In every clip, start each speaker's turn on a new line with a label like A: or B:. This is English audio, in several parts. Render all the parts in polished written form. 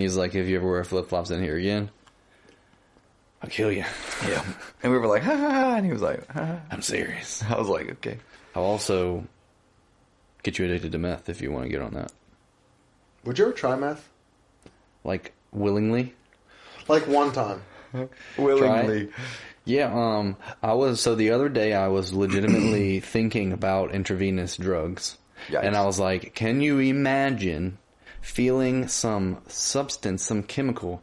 A: He's like, if you ever wear flip-flops in here again, I'll kill you.
B: Yeah. And we were like, ha ha ha. And he was like, ha, ha.
A: I'm serious.
B: I was like, okay.
A: I'll also get you addicted to meth if you want to get on that.
C: Would you ever try meth?
A: Like, willingly?
C: Like one time.
B: Willingly.
A: Try? Yeah, so the other day I was legitimately thinking about intravenous drugs.
B: Yikes.
A: And I was like, can you imagine feeling some substance, some chemical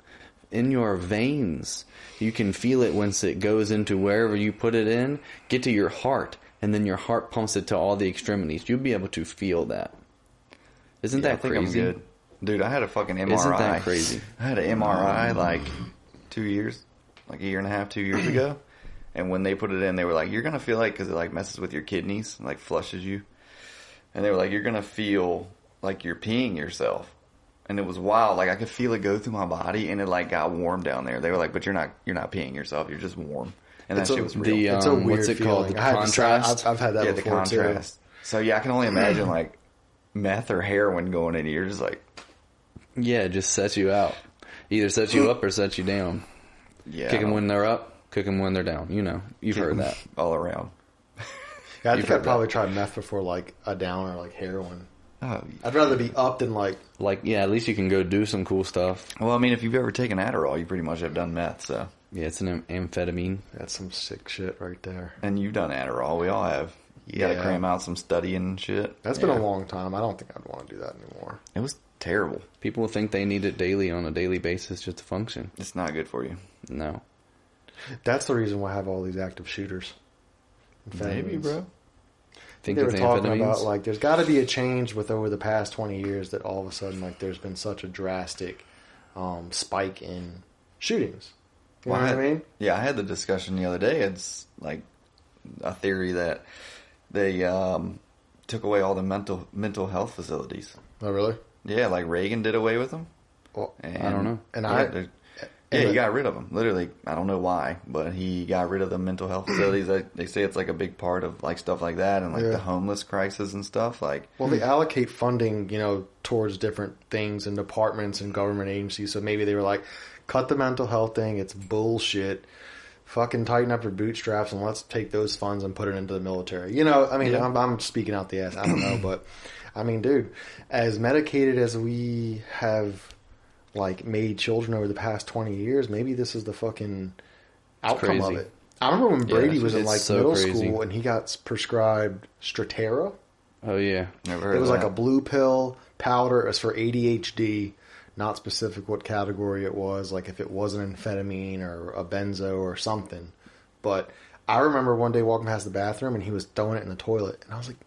A: in your veins? You can feel it once it goes into wherever you put it in, get to your heart, and then your heart pumps it to all the extremities. You'll be able to feel that. Isn't that crazy?
B: I'm good. Dude, I had a fucking MRI.
A: Isn't that crazy?
B: I had an MRI like 2 years, like a year and a half, 2 years ago. And when they put it in, they were like, you're going to feel like, because it like messes with your kidneys, like flushes you. And they were like, you're going to feel like you're peeing yourself. And it was wild. Like I could feel it go through my body and it like got warm down there. They were like, but you're not peeing yourself. You're just warm. And that shit was real.
C: It's a weird
A: what's it
C: feeling.
A: called? The contrast?
C: I've had that before,
B: the contrast.
C: too.
B: So yeah, I can only imagine like meth or heroin going in. You're just like,
A: Yeah, it just sets you out. Either sets you up or sets you down.
B: yeah.
A: Kick them when they're up, kick them when they're down. You know, you've heard that.
B: All around.
C: Yeah, I think I'd probably tried meth before like a down or like heroin.
B: Oh,
C: I'd rather be up than like...
A: Like, yeah, at least you can go do some cool stuff.
B: well, I mean, if you've ever taken Adderall, you pretty much have done meth, so.
A: Yeah, it's an amphetamine.
C: That's some sick shit right there.
B: And you've done Adderall. We all have. You got to
C: Yeah.
B: cram out some studying and shit.
C: That's been a long time. I don't think I'd want to do that anymore.
B: It was terrible.
A: People think they need it daily on a daily basis just to function.
B: It's not good for you.
A: No.
C: That's the reason why I have all these active shooters.
B: Maybe, bro.
A: Think
C: They were
A: it's
C: talking
A: amphetamines?
C: about like there's got to be a change with over the past 20 years that all of a sudden like there's been such a drastic spike in shootings. You know what I mean?
B: Yeah, I had the discussion the other day. It's like a theory that they took away all the mental health facilities.
C: Oh, really?
B: Yeah, like Reagan did away with them.
C: Well,
B: And,
A: I don't know.
C: And
B: he got rid of them. Literally, I don't know why, but he got rid of the mental health facilities. They say it's like a big part of like stuff like that, and like the homeless crisis and stuff. Like,
C: well, they allocate funding, towards different things and departments and government agencies. So maybe they were like, cut the mental health thing. It's bullshit. Fucking tighten up your bootstraps and let's take those funds and put it into the military. I'm speaking out the ass. I don't know, but I mean, dude, as medicated as we have like made children over the past 20 years, maybe this is the fucking outcome of it. I remember when Brady was in like middle school and he got prescribed Strattera.
A: Oh, yeah.
B: never heard
C: It was
B: of
C: like
B: that.
C: a blue pill powder. It was for ADHD. Not specific what category it was, like if it was an amphetamine or a benzo or something. But I remember one day walking past the bathroom and he was throwing it in the toilet. And I was like,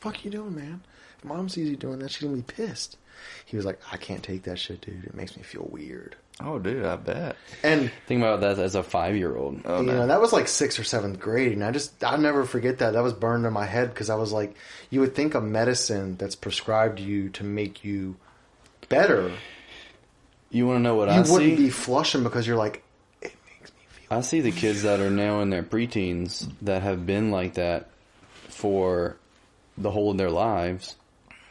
C: fuck you doing, man? If mom sees you doing that, she's going to be pissed. He was like, I can't take that shit, dude. It makes me feel weird.
B: Oh, dude, I bet.
C: And
A: Think about that as a 5-year-old.
B: Oh, no.
C: that was like 6th or 7th grade. And I'll never forget that. That was burned in my head because I was like, you would think a medicine that's prescribed to you to make you better...
A: You want to know what I see?
C: You wouldn't be flushing because you're like, it makes me feel...
A: I see the kids that are now in their preteens that have been like that for the whole of their lives,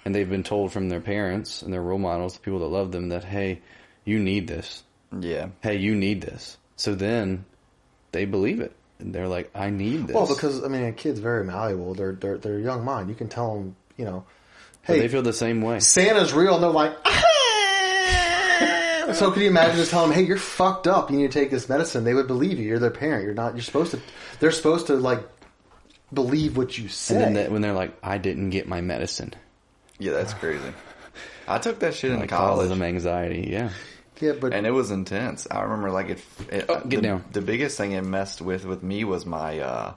A: and they've been told from their parents and their role models, the people that love them, that, hey, you need this.
B: Yeah.
A: Hey, you need this. So then they believe it. And they're like, I need this.
C: Well, because, I mean, a kid's very malleable. They're a young mind. You can tell them,
A: But
C: hey,
A: they feel the same way.
C: Santa's real, and they're like, So can you imagine just telling them, hey, you're fucked up, you need to take this medicine? They would believe you. You're their parent. They're supposed to, like, believe what you say.
A: And then when they're like, I didn't get my medicine.
B: Yeah, that's crazy. I took that shit in
A: Like,
B: college.
A: causes them anxiety, yeah.
C: Yeah, but...
B: And it was intense. I remember, like,
A: get down.
B: The biggest thing it messed with me was my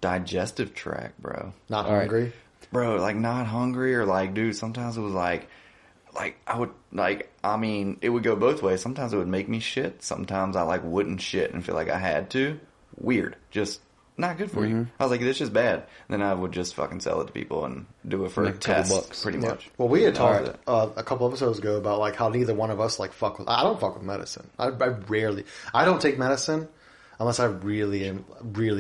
B: digestive tract, bro.
C: Not
A: All right.
C: hungry?
B: Bro, like, not hungry or, like, dude, sometimes it was, like, I would, like, I mean, it would go both ways. Sometimes it would make me shit. Sometimes I, like, wouldn't shit and feel like I had to. Weird. Just not good for you. I was like, this is bad. And then I would just fucking sell it to people and do it for
A: Make
B: a
A: a couple
B: test,
A: bucks.
B: pretty much.
C: Well, we had talked
B: Alright.
C: a couple episodes ago about like how neither one of us like fuck with. I don't fuck with medicine. I rarely. I don't take medicine unless I really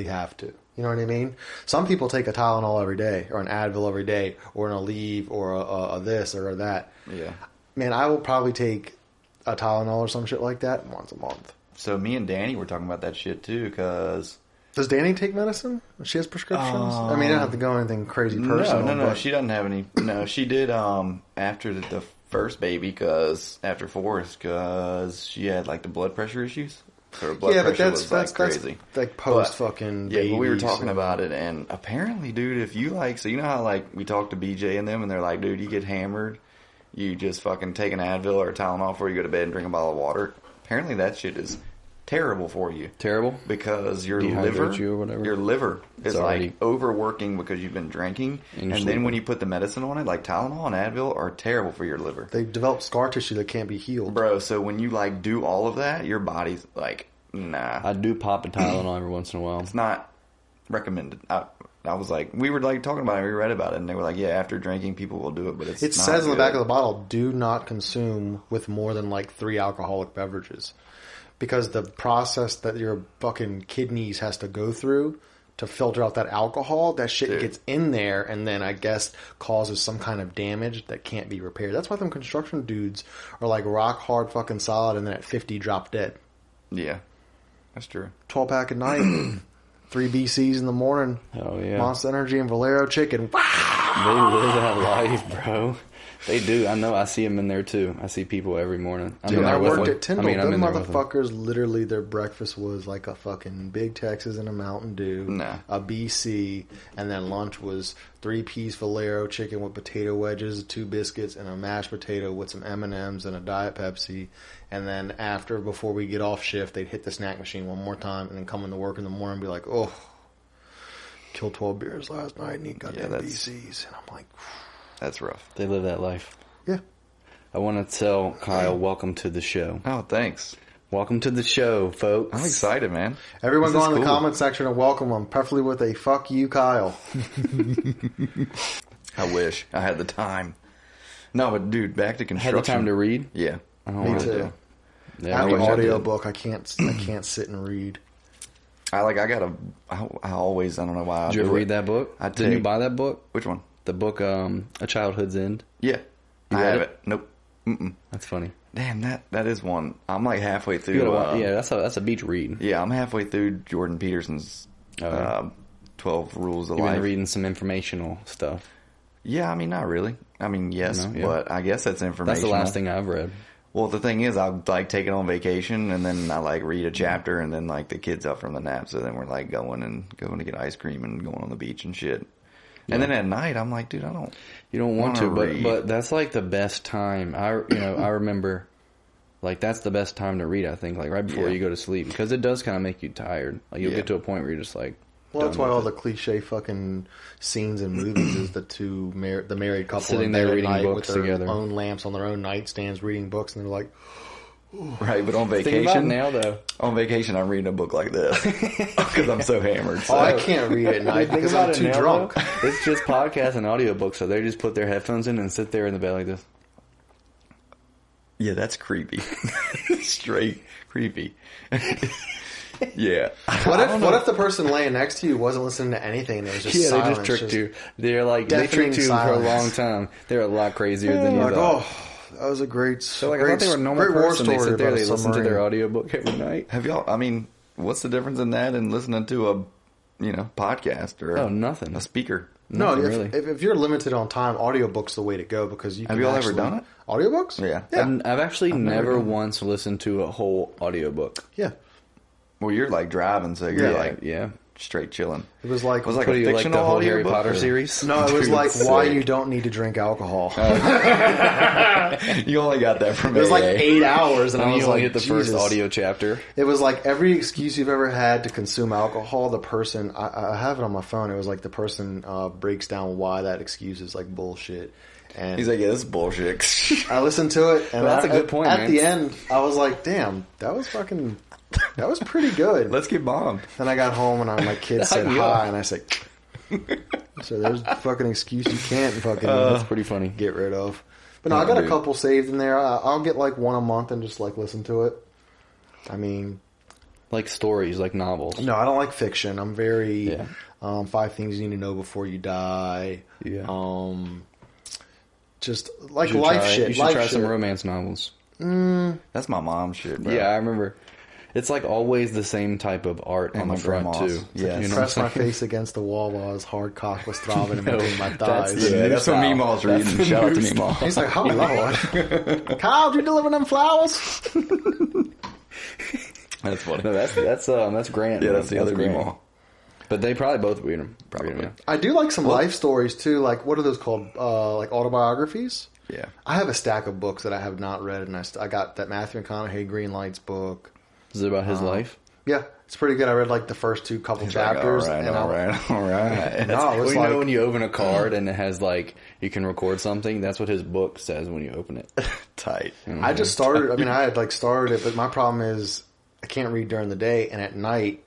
C: have to. You know what I mean? Some people take a Tylenol every day, or an Advil every day, or an Aleve, or a this or that.
B: Yeah.
C: Man, I will probably take a Tylenol or some shit like that once a month.
B: So me and Danny were talking about that shit too, because...
C: Does Danny take medicine? She has prescriptions? I mean, I don't have to go anything crazy personal.
B: No.
C: But...
B: She doesn't have any. No, she did after the first baby, after Forrest, because she had like the blood pressure issues. So her blood pressure was like crazy.
C: That's like post fucking baby.
B: Yeah, but we were talking about it, and apparently, dude, if you like, so you know how like we talked to BJ and them, and they're like, dude, you get hammered, you just fucking take an Advil or a Tylenol before you go to bed and drink a bottle of water. Apparently, that shit is terrible for you.
A: Terrible?
B: Because your
A: Dehydrate you or whatever?
B: Your liver is
A: already...
B: like overworking because you've been drinking. And then when you put the medicine on it, like Tylenol and Advil are terrible for your liver.
C: They develop scar tissue that can't be healed.
B: Bro, so when you like do all of that, your body's like, nah.
A: I do pop a Tylenol every once in a while.
B: It's not recommended. I was like, we were like talking about it, we read about it, and they were like, yeah, after drinking, people will do it, but it's
C: It
B: not
C: says on the
B: good.
C: back of the bottle, do not consume with more than like 3 alcoholic beverages. Because the process that your fucking kidneys has to go through to filter out that alcohol, that shit gets in there and then I guess causes some kind of damage that can't be repaired. That's why them construction dudes are like rock hard fucking solid and then at 50 drop dead.
B: Yeah, that's true.
C: 12-pack at night, 3 BCs in the morning.
A: Oh, yeah.
C: Monster Energy and Valero chicken.
A: They live that life, bro. They do. I know. I see them in there, too. I see people every morning.
C: Dude, I worked at Tyndall. Them
A: them
C: motherfuckers, literally, their breakfast was like a fucking Big Texas and a Mountain Dew, a BC, and then lunch was 3-piece Valero chicken with potato wedges, 2 biscuits, and a mashed potato with some M&Ms and a Diet Pepsi. And then before we get off shift, they'd hit the snack machine one more time and then come into work in the morning and be like, oh, killed 12 beers last night and eat goddamn BCs. And I'm like...
B: That's rough.
A: They live that life.
C: Yeah.
A: I want to tell Kyle, welcome to the show.
B: Oh, thanks.
A: Welcome to the show, folks.
B: I'm excited, man.
C: Everyone go in the comment section and welcome them, preferably with a fuck you, Kyle.
B: I wish I had the time. No, but dude, back to construction.
A: Had the time to read?
B: Yeah.
C: Me too.
A: Yeah,
C: I have an audio book. I can't sit and read.
B: I always, I don't know why.
A: Did you ever read that book? Didn't you buy that book?
B: Which one?
A: The book, A Childhood's End?
B: Yeah.
A: You
B: I
A: read
B: have
A: it?
B: Nope. Mm-mm.
A: That's funny.
B: Damn, that is one. I'm like halfway through.
A: Yeah, that's a beach read.
B: Yeah, I'm halfway through Jordan Peterson's 12 Rules of
A: You've
B: Life.
A: been reading some informational stuff.
B: Yeah, I mean, not really. I mean, yes,
A: No, yeah.
B: but I guess that's informational.
A: That's the last thing I've read.
B: Well, the thing is, I like take it on vacation, and then I like read a chapter, and then like the kids up from the nap, so then we're like going to get ice cream and going on the beach and shit. Yeah. And then at night, I'm like, dude,
A: You don't want to,
B: read.
A: but that's like the best time. I remember, like that's the best time to read. I think like right before you go to sleep because it does kind of make you tired. Like you'll get to a point where you're just like.
C: Well, that's why all the cliche fucking scenes in movies is the married couple
A: sitting there reading books
C: with their
A: together,
C: own lamps on their own nightstands, reading books, and they're like,
B: ooh. Right. But on vacation,
A: think about it now though.
B: On vacation, I'm reading a book like this because I'm so hammered. So.
C: Oh, I can't read at night because I'm too drunk.
A: It's just podcasts and audiobooks, so they just put their headphones in and sit there in the bed like this.
B: Yeah, that's creepy. Straight creepy. Yeah.
C: What if the person laying next to you wasn't listening to anything and it was just silence?
A: They just tricked you. They tricked you for a long time. They're a lot crazier than you thought.
C: Oh, that was a great.
A: So I thought they were a normal person. They sit there, they listen to their audiobook every night.
B: Have y'all? I mean, what's the difference in that and listening to a podcast or
A: nothing,
B: a speaker?
C: No,
A: really.
C: If you're limited on time, audiobook's the way to go because you can.
B: Have y'all ever done it?
C: Audiobooks?
B: Yeah.
A: I've actually never once listened to a whole audiobook.
C: Yeah.
B: Well, you're like driving, so you're straight chilling.
C: It was like
B: a fictional
A: like the whole Harry
B: audiobook,
A: Potter series.
C: No, it was like why you don't need to drink alcohol.
B: You only got that from.
C: It was like 8 hours, and I was
A: only
C: like,
A: hit the first audio chapter.
C: It was like every excuse you've ever had to consume alcohol. The person I have it on my phone. It was like the person breaks down why that excuse is like bullshit. And
B: he's like, yeah, this is bullshit.
C: I listened to it, and
A: that's a good point.
C: At the end, I was like, damn, that was pretty good.
B: Let's get bombed.
C: Then I got home and my kids said hi, and I said, so there's a fucking excuse you can't fucking
A: that's pretty funny.
C: Get rid of. But no, I got a couple saved in there. I'll get like one a month and just like listen to it. I mean,
A: like stories, like novels.
C: No, I don't like fiction. I'm very 5 Things You Need to Know Before You Die.
A: Yeah.
C: Just like life shit.
A: You should try some romance novels.
B: That's my mom's shit, bro.
A: Yeah, I remember. It's like always the same type of art on
B: my
A: the front
B: grandma's.
A: too.
B: Yeah.
A: You know
C: Press
A: what
C: my
A: I'm saying?
C: face against the wall while his hard cock was throbbing in between my
A: that's
C: thighs.
A: the-
B: Yeah, that's what
A: Al.
B: Meemaw's
A: That's
B: reading.
A: the
B: Shout out to
A: new
B: Meemaw.
C: He's like, oh Lord. Kyle, did you deliver them flowers?
B: That's funny.
A: No, that's Grant.
B: Yeah,
A: man.
B: that's the other
A: Grant.
B: Meemaw.
A: But they probably both read them.
B: Probably.
C: I do like some life stories too. Like, what are those called? Like autobiographies?
B: Yeah.
C: I have a stack of books that I have not read, and I got that Matthew McConaughey Green Lights book.
A: Is it about his life?
C: Yeah, it's pretty good. I read like the first couple chapters.
B: Like,
C: and
B: all right.
C: No, it was
A: Well, you know
C: like,
A: when you open a card and it has like you can record something. That's what his book says when you open it.
B: Tight.
C: I just started. I mean, I had like started it, but my problem is I can't read during the day, and at night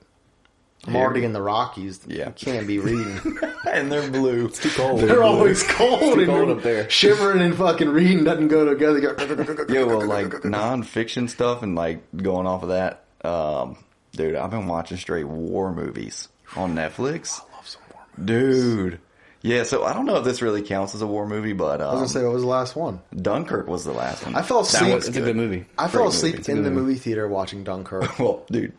C: I'm already in the Rockies.
B: Yeah.
C: You can't be reading.
B: And they're blue. It's too cold.
C: They're always cold, and
A: cold up there.
C: shivering and fucking reading doesn't go together.
B: Yeah, well, like non-fiction stuff and like going off of that, dude, I've been watching straight war movies on Netflix.
C: I love some war movies.
B: Dude. Yeah, so I don't know if this really counts as a war movie, but
C: I was gonna say, what was the last one?
B: Dunkirk was the last one.
C: I fell
B: That
C: asleep.
B: was
A: It's a good movie.
C: I fell
B: Great
C: asleep
B: movie.
C: in the movie theater watching Dunkirk.
B: Well, dude,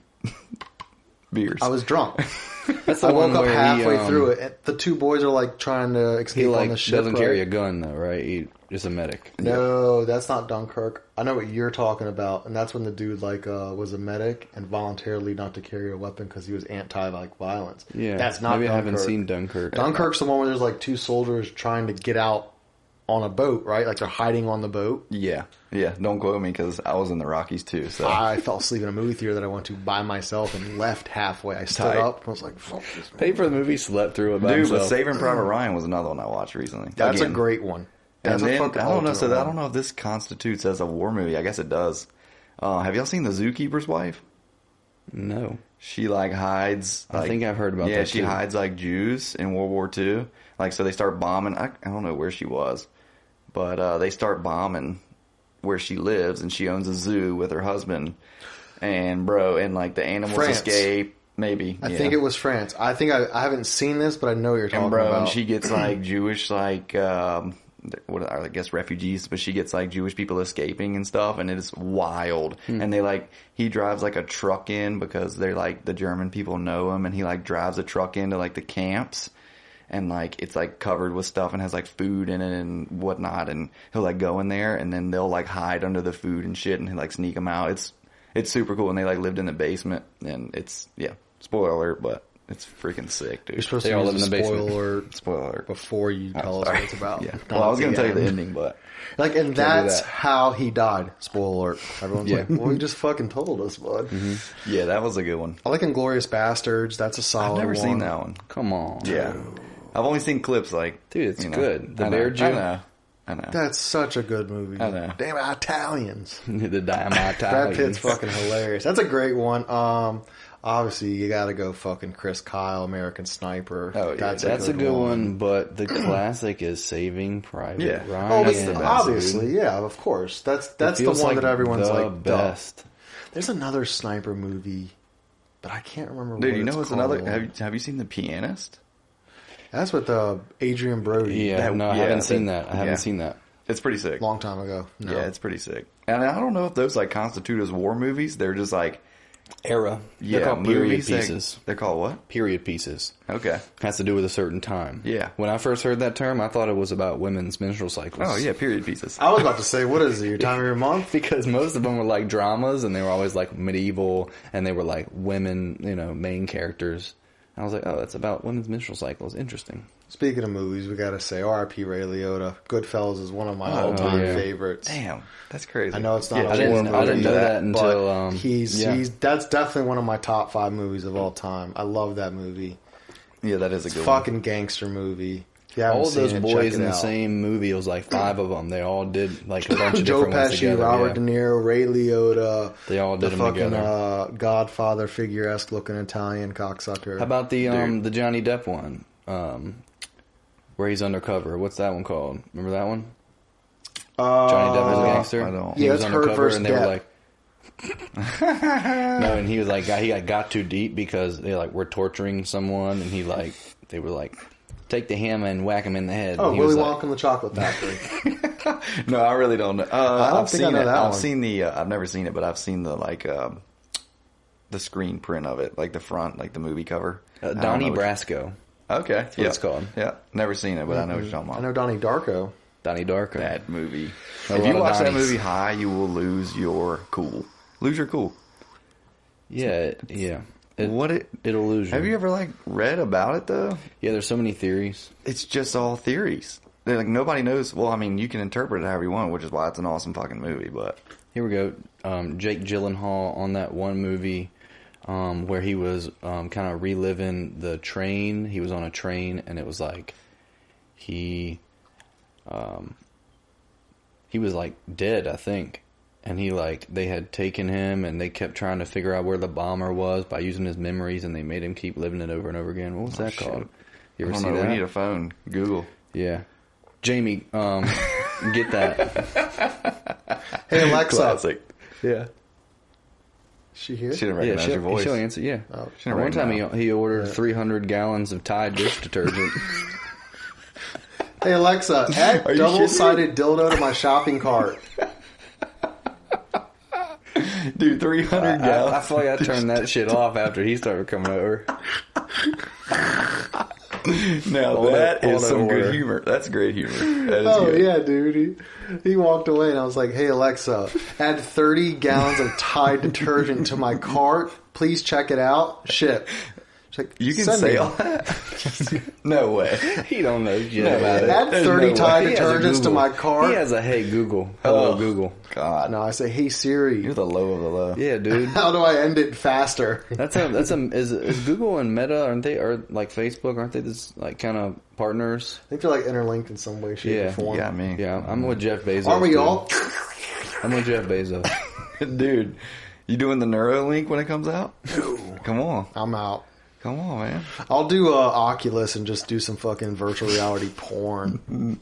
B: beers.
C: I was drunk.
A: That's the
C: I
A: one
C: woke up
A: where
C: halfway
A: he,
C: through it. And the two boys are like trying to
A: He
C: escape
A: like
C: on the ship.
A: doesn't
C: right?
A: carry a gun though, right? He is a medic.
C: No, that's not Dunkirk. I know what you're talking about, and that's when the dude like was a medic and voluntarily not to carry a weapon because he was anti like violence.
A: Yeah,
C: that's not.
A: Maybe
C: Dunkirk.
A: I haven't seen Dunkirk.
C: Dunkirk's the one where there's like two soldiers trying to get out on a boat, right? Like they're hiding on the boat.
B: Yeah. Don't quote me because I was in the Rockies too. So
C: I fell asleep in a movie theater that I went to by myself and left halfway. I stood
B: Tight.
C: up and was like, "Fuck this."
A: Paid for the movie, slept through it by
B: dude, but
A: himself.
B: Saving Private Ryan was another one I watched recently.
C: That's
B: Again.
C: a great one. That's
B: And
C: a
B: then,
C: fucking
B: I don't know.
C: ultimate
B: So I
C: one.
B: don't know if this constitutes as a war movie. I guess it does. Have y'all seen The Zookeeper's Wife?
A: No,
B: She like hides.
A: I think I've heard about
B: Yeah,
A: that,
B: she
A: too.
B: hides like Jews in World War II. Like so, they start bombing. I don't know where she was, but they start bombing where she lives, and she owns a zoo with her husband. And like the animals
C: France.
B: escape. Maybe
C: I think it was France. I think I haven't seen this, but I know what you're talking
B: And bro,
C: about.
B: and she gets like Jewish, like what are, I guess refugees, but she gets like Jewish people escaping and stuff, and it is wild. And they like he drives like a truck in because they're like the German people know him, and he like drives a truck into like the camps, and like it's like covered with stuff and has like food in it and whatnot, and he'll like go in there, and then they'll like hide under the food and shit, and he'll like sneak them out. It's super cool, and they like lived in the basement, and it's spoiler alert, but it's freaking sick, dude.
C: You're supposed
A: They
C: to
A: all
C: use
A: live in
C: a
A: the basement.
C: spoiler
B: Spoiler alert.
C: before you tell us
B: Sorry.
C: what it's about.
B: Yeah.
C: Not
B: Well, I was
C: at
B: going to tell you the
C: end.
B: ending, but
C: Like, and
A: do
C: that's
A: that.
C: how he died. Spoiler alert. Everyone's
A: Yeah.
C: like, well, you just fucking told us, bud.
B: yeah, that was a good one.
C: I like Inglourious Bastards. That's a solid
B: I've never
C: one.
B: seen that one.
A: come on,
B: Yeah. I've only seen clips like...
A: Dude, it's
B: you know.
A: good. The
B: I
A: Bear
B: know.
A: Jew.
B: I know.
C: That's such a good movie.
B: I know.
C: Damn it, Italians.
A: the Dynamite
C: Brad Pitt's fucking hilarious. That's a great one. Obviously, you got to go fucking Chris Kyle, American Sniper.
B: Oh, yeah,
A: That's a good one, but the classic is Saving Private
B: Yeah.
A: Ryan.
C: Oh,
B: That's
C: but
B: the best,
C: obviously, yeah, of course. That's the
A: Feels
C: one
A: like
C: that everyone's
A: the
C: like, duh.
A: best.
C: There's another sniper movie, but I can't remember.
B: Dude,
C: what
B: you know
C: it's
B: what's
C: called.
B: another... Have you seen The Pianist?
C: That's with Adrian Brody.
A: Yeah, no, I
B: yeah,
A: haven't seen
B: that-
A: that. I haven't
B: yeah.
A: seen that.
B: It's pretty sick.
C: Long time ago. No.
B: Yeah, it's pretty sick. And I don't know if those like constitute as war movies. They're just like...
A: Era.
B: Yeah,
A: They're called period
B: movies that-
A: pieces.
B: They're called what?
A: Period pieces.
B: Okay.
A: Has to do with a certain time.
B: Yeah.
A: When I first heard that term, I thought it was about women's menstrual cycles.
B: Oh, yeah, period pieces.
C: I was about to say, what is it? Your time of your month?
A: Because most of them were like dramas, and they were always like medieval, and they were like women, main characters. I was like, oh, it's about women's menstrual cycles. Interesting.
C: Speaking of movies, we gotta say, R.I.P. Ray Liotta. Goodfellas is one of my all-time
A: yeah.
C: favorites.
B: Damn, that's crazy.
C: I know it's not
B: Yeah,
C: a
A: I
C: war
A: didn't
C: movie,
A: know that
C: but
A: until
C: he's that's definitely one of my top 5 movies of all time. I love that movie.
B: Yeah, that is a good
C: Fucking gangster movie. If you haven't
A: All of those
C: seen it,
A: boys
C: check
A: in
C: it
A: the
C: out.
A: same movie, it was like 5 of them. They all did like a bunch of
C: Joe
A: different ones
C: Pesci,
A: together.
C: Robert
A: yeah.
C: De Niro, Ray Liotta.
A: They all did
C: the
A: them
C: fucking
A: together.
C: Godfather figure-esque looking Italian cocksucker.
A: How about the Johnny Depp one, where he's undercover? What's that one called? Remember that one? Johnny Depp was a gangster.
B: I don't.
A: He
C: Yeah,
A: was
C: it's Heard
A: undercover,
C: versus
A: and they were
C: Depp.
A: like. No, and he was like, he got too deep because they like were torturing someone, and they were like, take the hammer and whack him in the head.
C: Oh,
A: And he
C: Willy
A: was
C: Wonka and the Chocolate Factory.
B: No, I really don't know.
C: I don't think I know that
B: I've
C: one.
B: seen the. I've never seen it, but I've seen the the screen print of it, like the front, like the movie cover.
A: Donnie Brasco.
B: Okay,
A: That's what it's called.
B: Yeah, never seen it, but I know what you're talking
C: I
B: about.
C: know Donnie Darko.
A: Donnie Darko.
B: That movie.
A: A
B: If
A: lot
B: you
A: of
B: watch that
A: Donnies.
B: movie high, you will lose your cool. Lose your cool.
A: Yeah, yeah. It'll lose you.
B: Have you ever read about it though?
A: Yeah, there's so many theories.
B: It's just all theories. They're nobody knows. Well, I mean, you can interpret it however you want, which is why it's an awesome fucking movie. But
A: Here we go. Jake Gyllenhaal on that one movie where he was kind of reliving the train. He was on a train, and it was like he was dead, I think. And they had taken him, and they kept trying to figure out where the bomber was by using his memories, and they made him keep living it over and over again. What was that called? You
B: I
A: ever
B: don't
A: see
B: know.
A: that?
B: We need a phone. Google.
A: Yeah. Jamie, get that.
C: Hey, Alexa.
B: Classic.
A: Yeah.
C: Is she here?
B: She didn't recognize your voice.
A: She'll answer, yeah.
C: Oh,
B: She didn't
A: One time
B: recognize.
A: he ordered 300 gallons of Tide dish detergent.
C: Hey, Alexa, add
B: Are you
C: double-sided dildo to my shopping cart.
B: Dude, 300
A: I
B: gallons.
A: feel like I turned that shit off after he started coming over.
B: Now
A: Hold
B: that
A: it,
B: is
A: hold
B: some
A: it,
B: good
A: order.
B: humor. That's great humor. That is
C: Oh,
B: good.
C: yeah, dude. He walked away, and I was like, hey, Alexa, add 30 gallons of Tide detergent to my cart. Please check it out. Ship. She's like,
B: You can
C: "Send
B: say
C: me."
B: all that? No way.
A: He don't know shit
B: No,
A: about it.
C: Add
B: There's
C: 30
B: no
C: Tide
A: He has a
C: detergents to
A: Google.
C: my cart.
A: He has a hey Google. Hello
B: Oh.
A: Google.
B: God.
C: No, I say, hey, Siri,
B: You're the low of the low.
A: Yeah, dude.
C: how do I end it faster?
A: Is Google and Meta, aren't they, or like Facebook, aren't they this kind of partners?
C: I think they're interlinked in some way, shape,
A: Yeah.
C: or form.
B: Yeah, me.
A: Yeah, I'm with Jeff Bezos.
C: Aren't we
A: dude.
C: all?
A: I'm with Jeff Bezos.
B: Dude, you doing the Neuralink when it comes out? Come on.
C: I'm out.
B: Come on, man.
C: I'll do Oculus and just do some fucking virtual reality porn.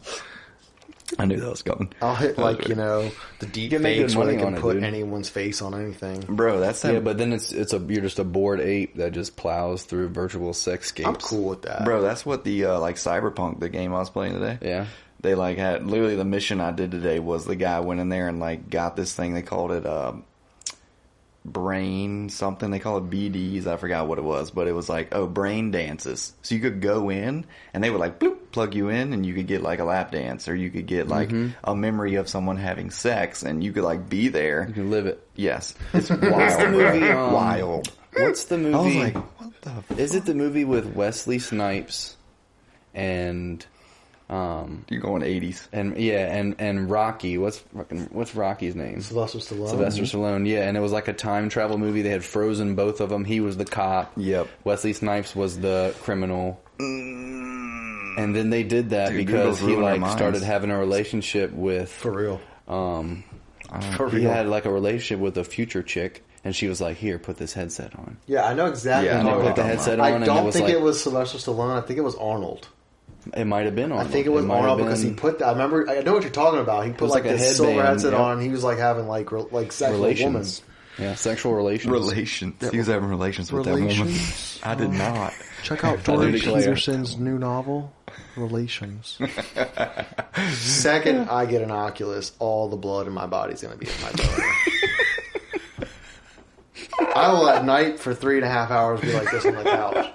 B: I knew that was coming.
C: I'll hit the deep
A: can make good
C: fakes where they
A: money on
C: can
A: it,
C: put
A: dude.
C: anyone's face on anything.
B: Bro, that's that.
A: Yeah, but then you're just a bored ape that just plows through virtual sexscapes.
C: I'm cool with that.
B: Bro, that's what the Cyberpunk, the game I was playing today.
A: Yeah.
B: They had literally the mission I did today was the guy went in there and got this thing. They called it brain something. They call it BDs. I forgot what it was, but it was brain dances. So you could go in and they would bloop, plug you in, and you could get a lap dance, or you could get a memory of someone having sex, and you could be there.
A: You can live it.
B: Yes, it's wild.
A: the movie,
B: bro. Wild.
A: What's the movie?
B: I was like, what the?
A: Is it the movie with Wesley Snipes and
B: You're going 80s.
A: and Rocky? What's Rocky's name?
C: Sylvester Stallone.
A: Sylvester Stallone. Yeah, and it was a time travel movie. They had frozen both of them. He was the cop.
B: Yep.
A: Wesley Snipes was the criminal. And then they did that
B: Dude,
A: because
B: Google's
A: he
B: ruining our minds.
A: started having a relationship with
C: For real. For
A: he
C: real.
A: had a relationship with a future chick, and she was like, "Here, put this headset on."
C: Yeah, I know exactly.
B: Yeah, I
A: And
B: know
A: they
B: what
A: put
B: you're
A: the
B: talking
A: headset
B: about.
A: on,
C: I
A: and
C: don't
A: it was
C: think
A: like,
C: it was Sylvester Stallone. I think it was Arnold.
A: it might have been
C: I
A: Arnold.
C: think it was
A: might have
C: Arnold because he
A: been
C: put. I remember. I know what you're talking about. He put
A: was like a
C: this silver
A: headband,
C: headset
A: yep.
C: on. He was having sexual
A: relations.
C: women.
A: Yeah, sexual relations.
B: Relations. He was having relations with that woman.
C: Relations.
B: I did not.
C: Check out
A: I
C: Jordan
A: declare.
C: Peterson's new novel, Relations. Second, I get an Oculus, all the blood in my body's going to be in my boner. I will at night for 3.5 hours be like this on the couch.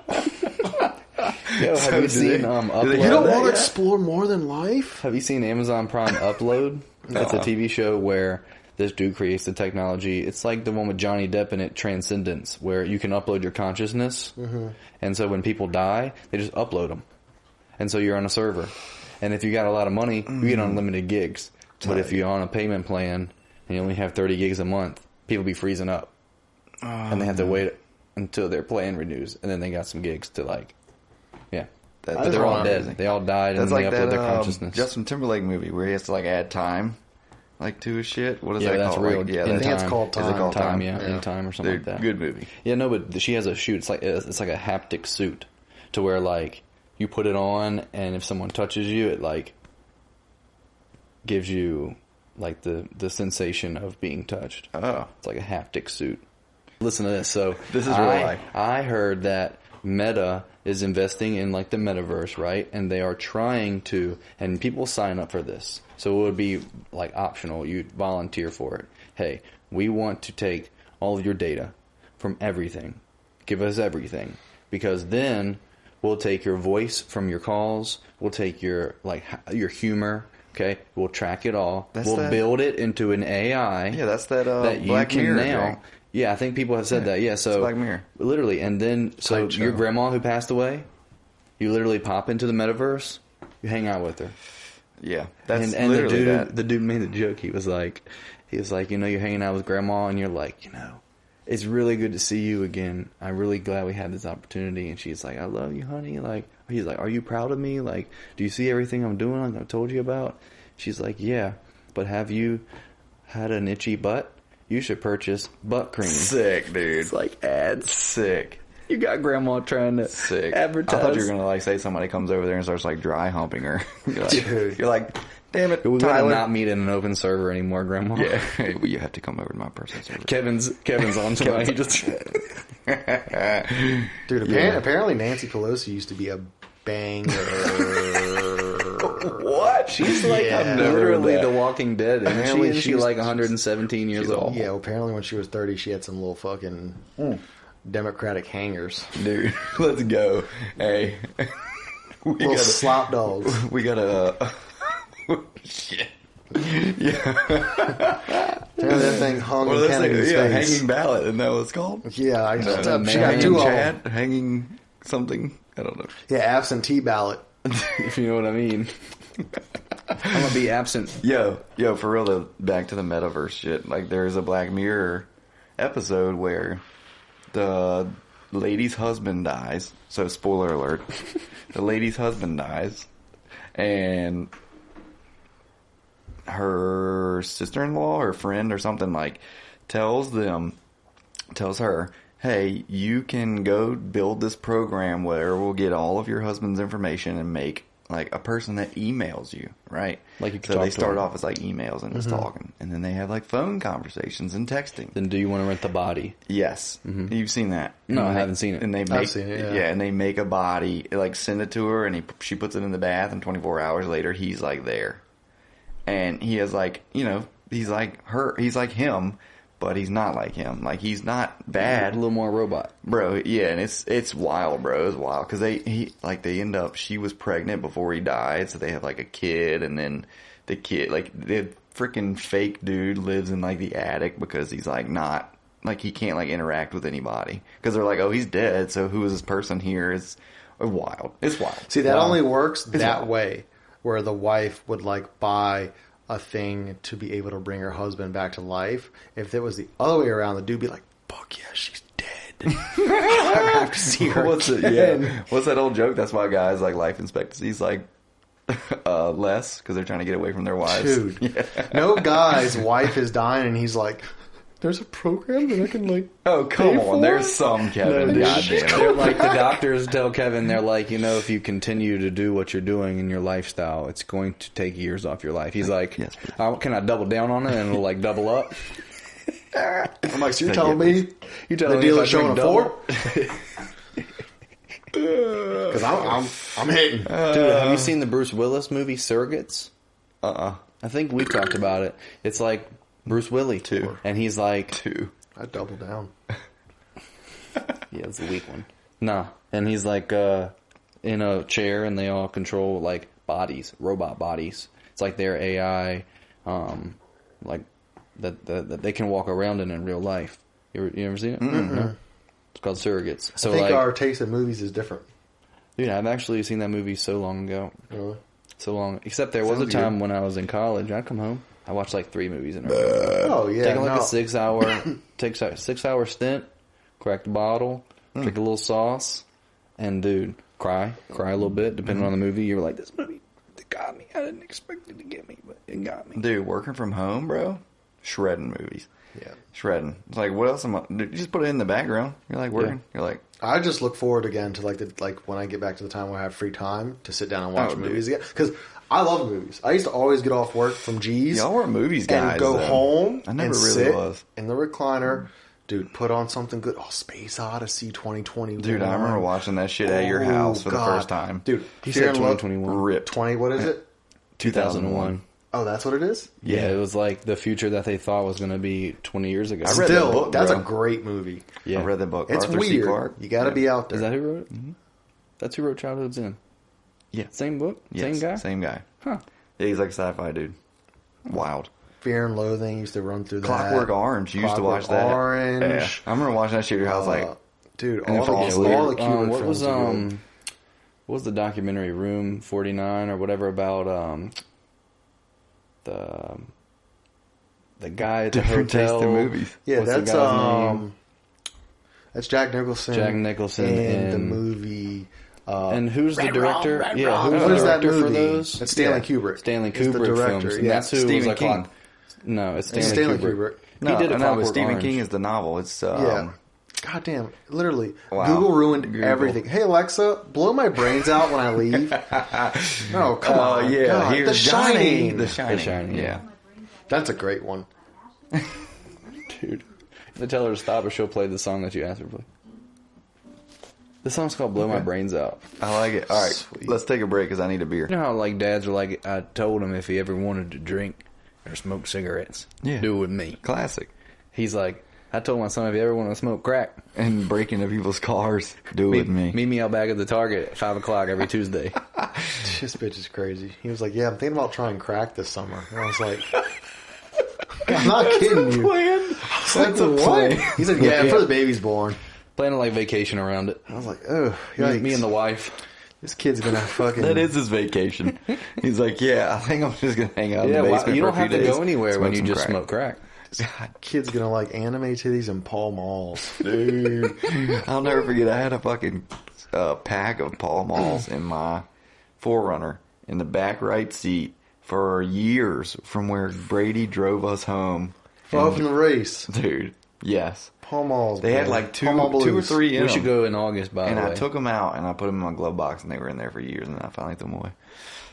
A: Yo, have you
B: do
A: seen
B: they-
A: Upload?
B: do they
C: You
B: have
C: don't
B: that
C: want to
B: yet?
C: explore more than life?
A: Have you seen Amazon Prime Upload? It's a TV show where this dude creates the technology. It's like the one with Johnny Depp in it, Transcendence, where you can upload your consciousness. Mm-hmm. And so when people die, they just upload them. And so you're on a server. And if you got a lot of money, you get unlimited gigs. But if you're on a payment plan and you only have 30 gigs a month, people be freezing up. And they have to wait until their plan renews. And then they got some gigs to yeah. But they're all dead. They all died and
B: That's
A: they
B: like
A: upload
B: that
A: their consciousness.
B: Justin Timberlake movie where he has to add time to his shit. What is
A: Yeah,
B: that
A: that's
B: called?
A: real.
B: Yeah,
A: In
C: I think it's called
B: Is it called
A: Time,
B: Time?
A: yeah, in time or something
B: Dude,
A: like that.
B: Good movie.
A: Yeah, no, but she has a suit. It's like a haptic suit to where you put it on, and if someone touches you, it gives you the sensation of being touched.
B: Oh.
A: It's like a haptic suit. Listen to this. So
B: This is real life.
A: I heard that Meta is investing in like the metaverse, right? And they are trying to, and people sign up for this. So it would be like optional. You'd volunteer for it. Hey, we want to take all of your data from everything. Give us everything. Because then we'll take your voice from your calls. We'll take your your humor. Okay, we'll track it all. We'll build it into an AI.
B: Yeah, that's that
A: that
B: Black
A: you can
B: Mirror
A: now.
B: thing.
A: Yeah, I think people have said that. Yeah, so
B: Black Mirror.
A: Literally, and then so
C: Type
A: your
C: show.
A: grandma who passed away, you literally pop into the metaverse, you hang out with her.
B: Yeah, that's
A: And
B: literally that.
A: the dude made the joke. He was like, you're hanging out with grandma, and you're like, it's really good to see you again. I'm really glad we had this opportunity. And she's like, I love you, honey. Like, he's like, are you proud of me? Like, do you see everything I'm doing? Like I told you about. She's like, yeah, but have you had an itchy butt? You should purchase butt cream.
B: Sick, dude.
A: It's like ads.
B: Sick.
A: You got grandma trying to
B: Sick.
A: advertise.
B: I thought you were gonna like say somebody comes over there and starts like dry humping her.
C: Dude.
B: You're like, damn it,
A: We're gonna
B: Tyler.
A: not meet in an open server anymore, grandma.
B: Yeah, hey, well, you have to come over to my personal server.
A: Kevin's on tonight. He just
C: Dude, apparently Nancy Pelosi used to be a banger.
A: what? She's like
C: Yeah.
A: literally The Walking Dead. Isn't
C: Apparently
A: she
C: she's-
A: like 117 years old.
C: Yeah, well, apparently when she was 30, she had some little fucking Democratic hangers.
B: Dude, let's go. Hey, we
C: Little
B: gotta,
C: slop dogs.
B: we gotta. Shit. Yeah.
C: Apparently that thing hung
B: What
C: in
B: are those
C: Kennedy's
B: things? Yeah,
C: face.
B: hanging ballot. Isn't that what it's called?
C: Yeah, she got
B: Hanging
C: two of them.
B: Chad? Hanging something? I don't know.
C: Yeah, absentee ballot.
A: If you know what I mean. I'm gonna be absent.
B: Yo, for real though, back to the metaverse shit. Like, there's a Black Mirror episode where the lady's husband dies. So, spoiler alert. The lady's husband dies. And her sister-in-law or friend or something, like, tells her, hey, you can go build this program where we'll get all of your husband's information and make like a person that emails you, right?
A: Like you can
B: so
A: talk
B: they
A: to
B: start
A: them.
B: off as like emails and just talking, and then they have like phone conversations and texting.
A: Then do you want to rent the body?
B: Yes, you've seen that.
A: No,
B: And
A: I
B: they-
A: haven't seen it.
B: And they make,
C: I've seen it, yeah.
B: and they make a body, like send it to her, and she puts it in the bath, and 24 hours later, he's like there, and he has like, he's like her, he's like him, but he's not like him. Like, he's not
A: A
B: bad,
A: little more robot.
B: bro. Yeah, and it's wild, bro. It's wild because they end up. She was pregnant before he died, so they have like a kid, and then the kid, like, the freaking fake dude lives in like the attic because he's like not, like, he can't like interact with anybody because they're like, oh, he's dead. So who is this person here? It's wild. It's wild.
C: See, that
B: Wild.
C: only works that
B: wild.
C: way, where the wife would like buy a thing to be able to bring her husband back to life. If it was the other way around, the dude would be like, fuck yeah, she's dead. I have to see her
B: What's it?
C: again.
B: Yeah. What's that old joke? That's why guys like life expectancy's like less because they're trying to get away from their wives.
C: Dude,
B: Yeah.
C: no guy's wife is dying and he's like, there's a program that I can like.
B: Oh, come
C: pay
B: on.
C: for?
B: There's some, Kevin.
C: No, dude.
B: God damn it.
A: They're like, the doctors tell Kevin, they're like, if you continue to do what you're doing in your lifestyle, it's going to take years off your life. He's like,
B: Yes, please.
A: can I double down on it and it'll like double up?
C: I'm like, so you're
B: Thank
C: telling
B: you.
C: me
A: You telling
C: the
A: me if
C: deal
A: I
C: is showing a
A: drink double?
C: 4? Because I'm hitting.
A: Dude, have you seen the Bruce Willis movie Surrogates?
B: Uh-uh.
A: I think we've talked about it. It's like Bruce Willis.
B: 2.
A: And he's like,
B: 2.
C: I double down.
A: yeah, it's a weak one. Nah. And he's like in a chair and they all control like bodies, robot bodies. It's like their AI, like that they can walk around in real life. You ever seen it? No? It's called Surrogates. So
C: I think
A: like,
C: our taste in movies is different.
A: dude, I've actually seen that movie so long ago.
C: Really?
A: So long. Except there was a
B: Sounds
A: time when I was in college. I'd come home. I watched like 3 movies in a row.
C: Oh yeah.
A: Taking like
C: no.
A: a 6-hour stint, crack the bottle, drink a little sauce, and dude, cry a little bit, depending on the movie. You're like, this movie, it got me. I didn't expect it to get me, but it got me.
B: Dude, working from home, bro, shredding movies.
C: Yeah.
B: Shredding. It's like, what else am I... Dude, you just put it in the background. You're like working. You're like...
C: I just look forward again to like when I get back to the time where I have free time to sit down and watch
B: Oh, dude.
C: movies again. Because I love movies. I used to always get off work from G's
B: Y'all were movies guys,
C: and go
B: though.
C: home
B: I never
C: and
B: really
C: sit
B: was.
C: in the recliner, Dude, put on something good. Oh, Space Odyssey 2021.
B: Dude, I remember watching that shit at your house for the first time.
C: Dude,
A: He
C: Fear
A: said
C: and Loathing-
A: 2021.
B: Ripped.
C: 20, what is it?
A: 2001.
C: Oh, that's what it is?
A: Yeah, it was like the future that they thought was going to be 20 years ago.
B: I read
C: Still,
B: that book,
C: that's
B: bro.
C: a great movie.
A: Yeah.
B: I read that book.
C: It's
B: Arthur C.
C: weird.
B: Clarke.
C: You got to be out there.
A: Is that who wrote it? Mm-hmm. That's who wrote Childhood's End.
B: Yeah.
A: Same book?
B: Yes,
A: Same guy?
B: Same guy.
A: Huh.
B: Yeah, he's like a sci-fi dude. Wild.
C: Fear and Loathing used to run through that.
B: Clockwork Orange. You used to watch
C: Clockwork
B: that.
C: Orange.
B: Yeah. I remember watching that shit at your house. Like,
C: dude,
B: and
C: all
B: fall
C: the
B: asleep.
C: Kubrick
A: What
C: films
A: was
C: are good.
A: what was the documentary Room 49 or whatever about the guy at the
B: different taste
A: hotel?
B: in movies.
C: Yeah,
A: What's the
C: that's
A: guy's name?
C: that's Jack Nicholson.
A: Jack Nicholson
C: in the
A: and-
C: movie.
A: And who's the
C: Red
A: director?
C: Rum, Red
A: Yeah,
C: Rum.
A: who's
C: What
A: the
C: is that
A: director for
C: movie?
A: those?
C: It's Stanley
B: Yeah.
C: Kubrick.
A: Stanley
C: It's the
A: Kubrick
C: director,
A: films. And
C: yeah.
A: that's who was
B: Stephen
A: like
B: King.
A: No, it's
C: It's
A: Stanley,
C: Stanley
A: Kubrick.
C: Kubrick.
A: He did a
B: but
A: Clockwork
B: Stephen
A: Orange.
B: King is the novel. It's
C: Yeah. God damn. Literally.
B: Wow.
C: Google ruined
B: Google.
C: everything. Hey, Alexa, blow my brains out when I leave. Oh, come on.
B: yeah.
C: God,
B: Here's
C: The Shining.
B: The Shining.
A: The Shining,
B: Yeah.
C: That's a great one.
A: Dude, if I tell her to stop or she'll play the song that you asked her to play. The song's called Blow My Brains Out.
B: I like it. All right.
C: Sweet.
B: Let's take a break because I need a beer.
A: You know how like dads are like, I told him if he ever wanted to drink or smoke cigarettes,
B: Yeah.
A: do it with me.
B: Classic.
A: He's like, I told my son if you ever want to smoke crack,
B: And break into people's cars. Do it with me.
A: meet me out back at the Target at 5 o'clock every Tuesday.
C: This bitch is crazy. He was like, yeah, I'm thinking about trying crack this summer. And I was like, I'm not kidding you. I was like,
B: That's a
C: what?
B: plan.
C: He said, yeah, before the baby's born.
A: Planning like vacation around it.
C: I was like, oh,
A: Me and the wife.
C: This kid's gonna fucking.
B: That is his vacation. He's like, yeah, I think I'm just going to hang out in the basement
A: you
B: for
A: don't
B: a few
A: have to
B: days,
A: go anywhere
B: smoke
A: when you
B: some
A: just
B: crack.
A: smoke crack.
C: Kid's gonna like anime titties and Pall Malls.
B: Dude, I'll never forget. I had a fucking pack of Pall Malls in my 4Runner in the back right seat for years from where Brady drove us home.
C: Off in the race.
B: Dude, yes.
C: Pall Malls.
B: They had
C: man.
B: like
C: Pall Mall
B: two or
C: Blues.
B: three in
A: We
B: them.
A: should go in August, by
B: And
A: the way.
B: I took them out and I put them in my glove box and they were in there for years and then I finally threw them away.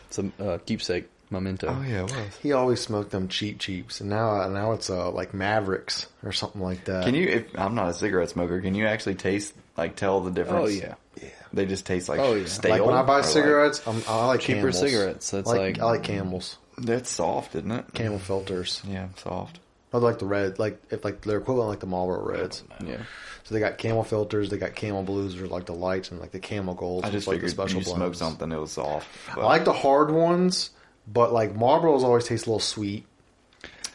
A: It's a keepsake memento.
B: Oh yeah, it was.
C: He always smoked them cheaps, and now it's like Mavericks or something like that.
B: Can you? If I'm not a cigarette smoker, can you actually tell the difference?
A: Oh, yeah.
C: Yeah.
B: They just taste like
A: Oh, yeah.
B: stale.
C: Like when I buy
B: or
C: cigarettes, I like
A: Cheaper
C: Camels.
A: cigarettes, that's like-
C: I like Camels,
B: that's soft, isn't it?
C: Camel filters.
B: Yeah, soft.
C: I like the red, like if like they're equivalent like the Marlboro Reds.
A: Yeah.
C: So they got Camel filters, they got Camel Blues, or like the lights, and like the Camel Golds.
B: I just
C: like the
B: figured when
C: special
B: you smoke
C: blends.
B: something, it was soft. But
C: I like the hard ones, but like Marlboros always taste a little sweet.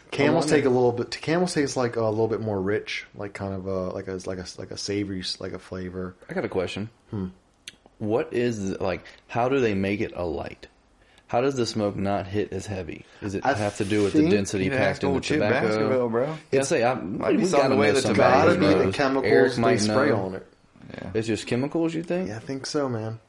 C: Camels
A: wonder-
C: take a little bit. Camels taste like a little bit more rich, like kind of like a savory like a flavor.
A: I got a question. What is like? How do they make it a light? How does the smoke not hit as heavy? Does it
C: I
A: have to do with the
C: think
A: density
B: You'd
A: packed
B: ask
A: in the
B: old Chip
A: tobacco?
B: Baskerville, bro.
A: Yeah, say I.
B: Might be
A: We
B: some
A: gotta
B: way
A: know
B: the
A: somebody
B: tobacco
C: Gotta
A: who
C: be the
A: knows.
C: chemicals
A: Eric
C: they
A: might
C: spray
A: know.
C: on it.
B: Yeah.
A: It's just chemicals, you think?
C: Yeah, I think so, man.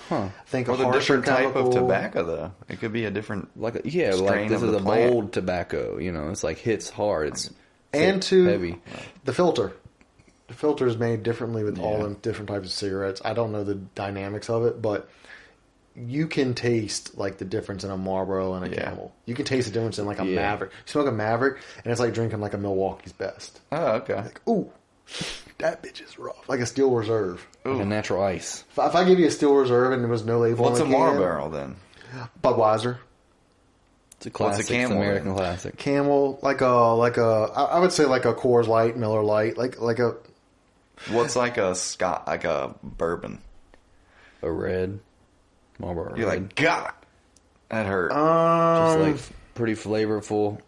A: Huh?
C: I think
B: Or
C: a
B: the
C: harsher
B: different type of
C: chemical-
B: tobacco, though. It could be a different.
A: Like like
B: Strain
A: this
B: of
A: is
B: the
A: a
B: plant.
A: bold tobacco. You know, it's like hits hard. It's
C: and
A: thick,
C: to
A: heavy.
C: the filter. The filter is made differently with all
B: Yeah.
C: the different types of cigarettes. I don't know the dynamics of it, but you can taste like the difference in a Marlboro and a
B: Yeah.
C: Camel. You can taste the difference in like a
A: Yeah.
C: Maverick. You smoke a Maverick, and it's like drinking like a Milwaukee's Best.
B: Oh, okay.
C: Like, ooh, that bitch is rough. Like a Steel Reserve.
A: Like a natural ice.
C: If I give you a Steel Reserve and there was no label
B: What's a
C: on the can,
B: Marlboro then?
C: Budweiser.
A: It's a classic.
B: What's a Camel,
A: It's an American
B: then?
A: classic.
C: Camel, I would say like a Coors Light, Miller Light, like a
B: What's like a Scott, like a bourbon?
A: A red Marlboro.
B: You're
A: Red.
B: like, God, that hurt.
A: Just like pretty flavorful,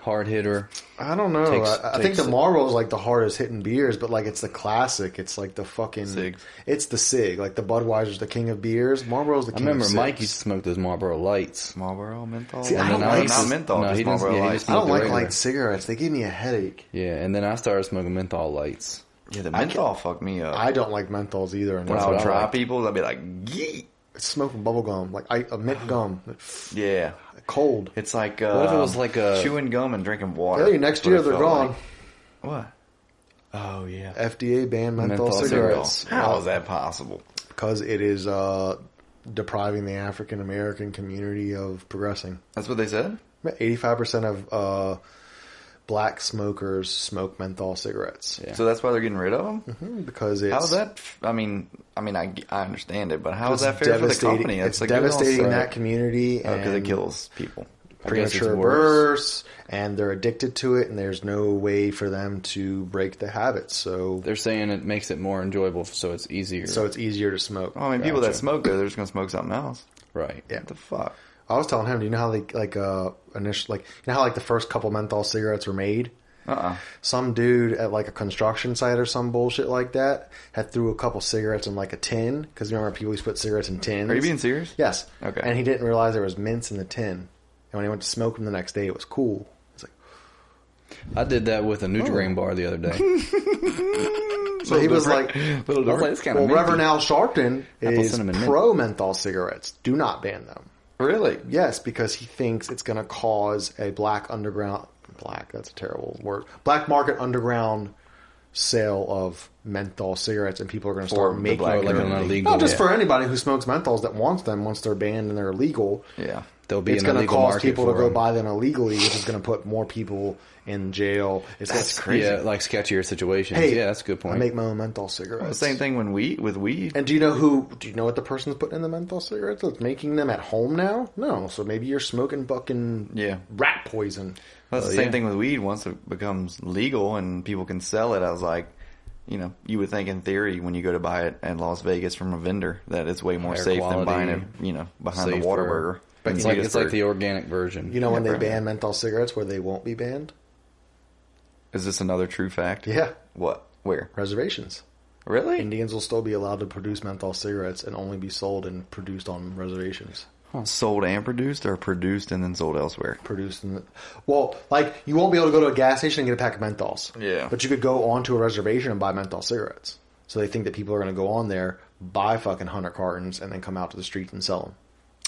A: hard hitter.
C: I don't know.
A: Takes-
C: I think
A: takes-
C: the Marlboro is like the hardest hitting beers, but like it's the classic. It's like the fucking
B: Cigs.
C: It's the Sig. Like the Budweiser's the king of beers. Marlboro's the
A: I
C: king.
A: remember
C: of
A: Mike
C: cigs.
A: used to smoke those Marlboro Lights.
B: Marlboro menthol.
C: See, I
B: And
C: don't
B: then
C: like-
B: not menthol.
A: No,
B: just
A: he didn't-
B: Marlboro
A: yeah, he
B: Lights.
A: just
C: I don't
A: smoked
C: like
A: regular.
C: light cigarettes. They give me a headache.
A: Yeah, and then I started smoking menthol lights.
B: Yeah, the menthol fucked me up.
C: I don't like menthols either. And
B: when
A: That's
B: I would
A: what I
B: try
A: like.
B: people, I'd be like, yeet.
C: it's smoking bubble gum, like a mint gum,
B: Yeah.
C: cold.
B: It's like
A: What if it was like a-
B: chewing gum and drinking water.
C: Hey, next
B: That's what
C: year
B: it
C: they're
B: felt
C: gone.
B: like. What? Oh yeah.
C: FDA banned menthol,
A: Menthol
C: cigarettes.
B: How is that possible?
C: Because it is depriving the African American community of progressing.
B: That's what they said.
C: 85% of black smokers smoke menthol cigarettes.
A: Yeah.
B: So that's why they're getting rid of them?
C: Because it's...
B: How's that? I understand it, but how is that fair for the company?
C: It's
B: a good
C: devastating
B: also-
C: that community.
B: because
C: and
B: it kills people.
C: premature births, and they're addicted to it, and there's no way for them to break the habit. So
A: They're saying it makes it more enjoyable, so it's easier.
C: to smoke.
B: Well, I mean, people that
A: Gotcha.
B: smoke, they're just going to smoke something else.
A: Right.
C: Yeah.
B: What the fuck?
C: I was telling him, do you know how they you know how like the first couple menthol cigarettes were made? Some dude at like a construction site or some bullshit like that had threw a couple cigarettes in like a tin, because you remember people used to put cigarettes in tins.
B: Are you being serious?
C: Yes.
B: Okay.
C: And he didn't realize there was mints in the tin, and when he went to smoke them the next day, it was cool. It's like,
A: I did that with a Nutrigrain bar the other day.
C: so he was like,
A: I was like, it's kind
C: well,
A: of
C: Reverend Al Sharpton
A: Apple
C: is
A: cinnamon mint.
C: pro menthol cigarettes. Do not ban them.
B: Really?
C: Yes, because he thinks it's going to cause a black that's a terrible word. Black market underground sale of menthol cigarettes, and people are going to start
B: the
C: making
B: black
A: like an
B: community.
A: illegal.
C: not just
A: yeah.
C: for anybody who smokes menthols that wants them once they're banned and they're illegal.
B: Yeah.
A: There'll be
C: It's
A: an
C: going to
A: illegal
C: cause
A: market
C: people to
A: for
C: go
A: them.
C: buy them illegally, which is going to put more people in jail.
B: That's crazy.
A: Yeah, like sketchier situations.
C: Hey,
A: yeah, that's a good point.
C: I make my own menthol cigarettes.
B: The same thing with weed.
C: And do you know what the person's putting in the menthol cigarettes that's making them at home now? No. So maybe you're smoking fucking rat poison.
B: That's the same thing with weed. Once it becomes legal and people can sell it, I was like, you would think in theory when you go to buy it in Las Vegas from a vendor that it's way more
A: Higher
B: safe
A: quality,
B: than buying it, behind the
A: safer.
B: Whataburger.
A: But
B: in
A: it's like
B: Petersburg.
A: the organic version.
C: You know when they
B: right.
C: ban menthol cigarettes where they won't be banned?
B: Is this another true fact?
C: Yeah.
B: What? Where?
C: Reservations.
B: Really?
C: Indians will still be allowed to produce menthol cigarettes and only be sold and produced on reservations.
B: Sold and produced, or produced and then sold elsewhere?
C: Produced in like you won't be able to go to a gas station and get a pack of menthols.
B: Yeah.
C: But you could go onto a reservation and buy menthol cigarettes. So they think that people are going to go on there, buy fucking 100 cartons, and then come out to the street and sell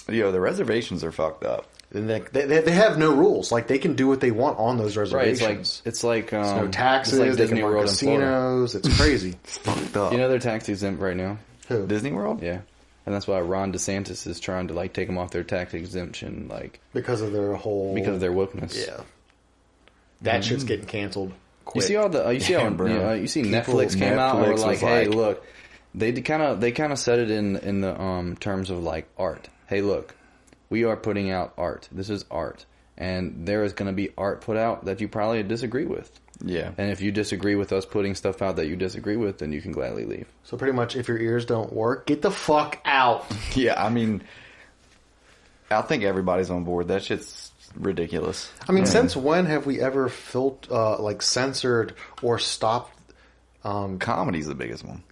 C: them.
B: Yo, the reservations are fucked up.
C: And they have no rules. Like they can do what they want on those
A: Right,
C: reservations.
A: it's like
C: There's no taxes.
A: It's like
C: they
A: Disney
C: can run
A: World in Florida.
C: casinos. It's crazy.
B: It's fucked up.
A: You know they're tax exempt right now.
C: Who?
B: Disney World?
A: Yeah, and that's why Ron DeSantis is trying to take them off their tax exemption,
C: Because of their whole...
A: because of their wokeness.
C: Yeah. That shit's getting canceled quick.
A: You see all the you see
B: Yeah,
A: how
B: bro.
A: you see
B: People-
A: Netflix came out and were
B: Netflix
A: like,
B: was
A: hey,
B: like-
A: look, they kind of said it in the terms of like art. Hey, look, we are putting out art. This is art, and there is going to be art put out that you probably disagree with.
B: Yeah.
A: And if you disagree with us putting stuff out that you disagree with, then you can gladly leave.
C: So pretty much, if your ears don't work, get the fuck out.
B: Yeah, I mean, I think everybody's on board. That shit's ridiculous.
C: I mean, since when have we ever censored or stopped?
B: Comedy's the biggest one.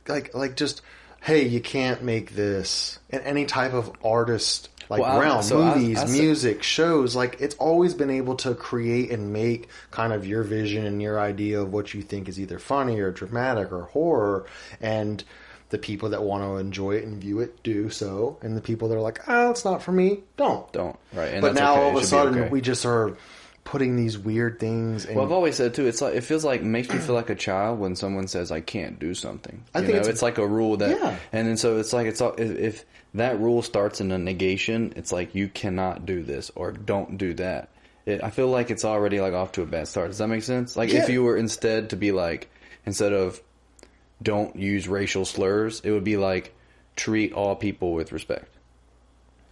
C: Just, hey, you can't make this in any type of artist realm,
A: so I
C: movies,
A: said-
C: music, shows. It's always been able to create and make kind of your vision and your idea of what you think is either funny or dramatic or horror, and the people that want to enjoy it and view it do so, and the people that are like, it's not for me, don't.
A: Right. And
C: But
A: that's
C: now
A: okay.
C: all
A: It
C: of a
A: should be
C: sudden
A: okay.
C: we just are putting these weird things in.
A: Well, I've always said too. It's like it feels like makes me feel like a child when someone says I can't do something.
C: I think
A: it's like a rule that,
C: Yeah.
A: and then so it's like if that rule starts in a negation, it's like you cannot do this or don't do that. I feel like it's already off to a bad start. Does that make sense? If
C: Yeah.
A: you were instead to be instead of don't use racial slurs, it would be treat all people with respect.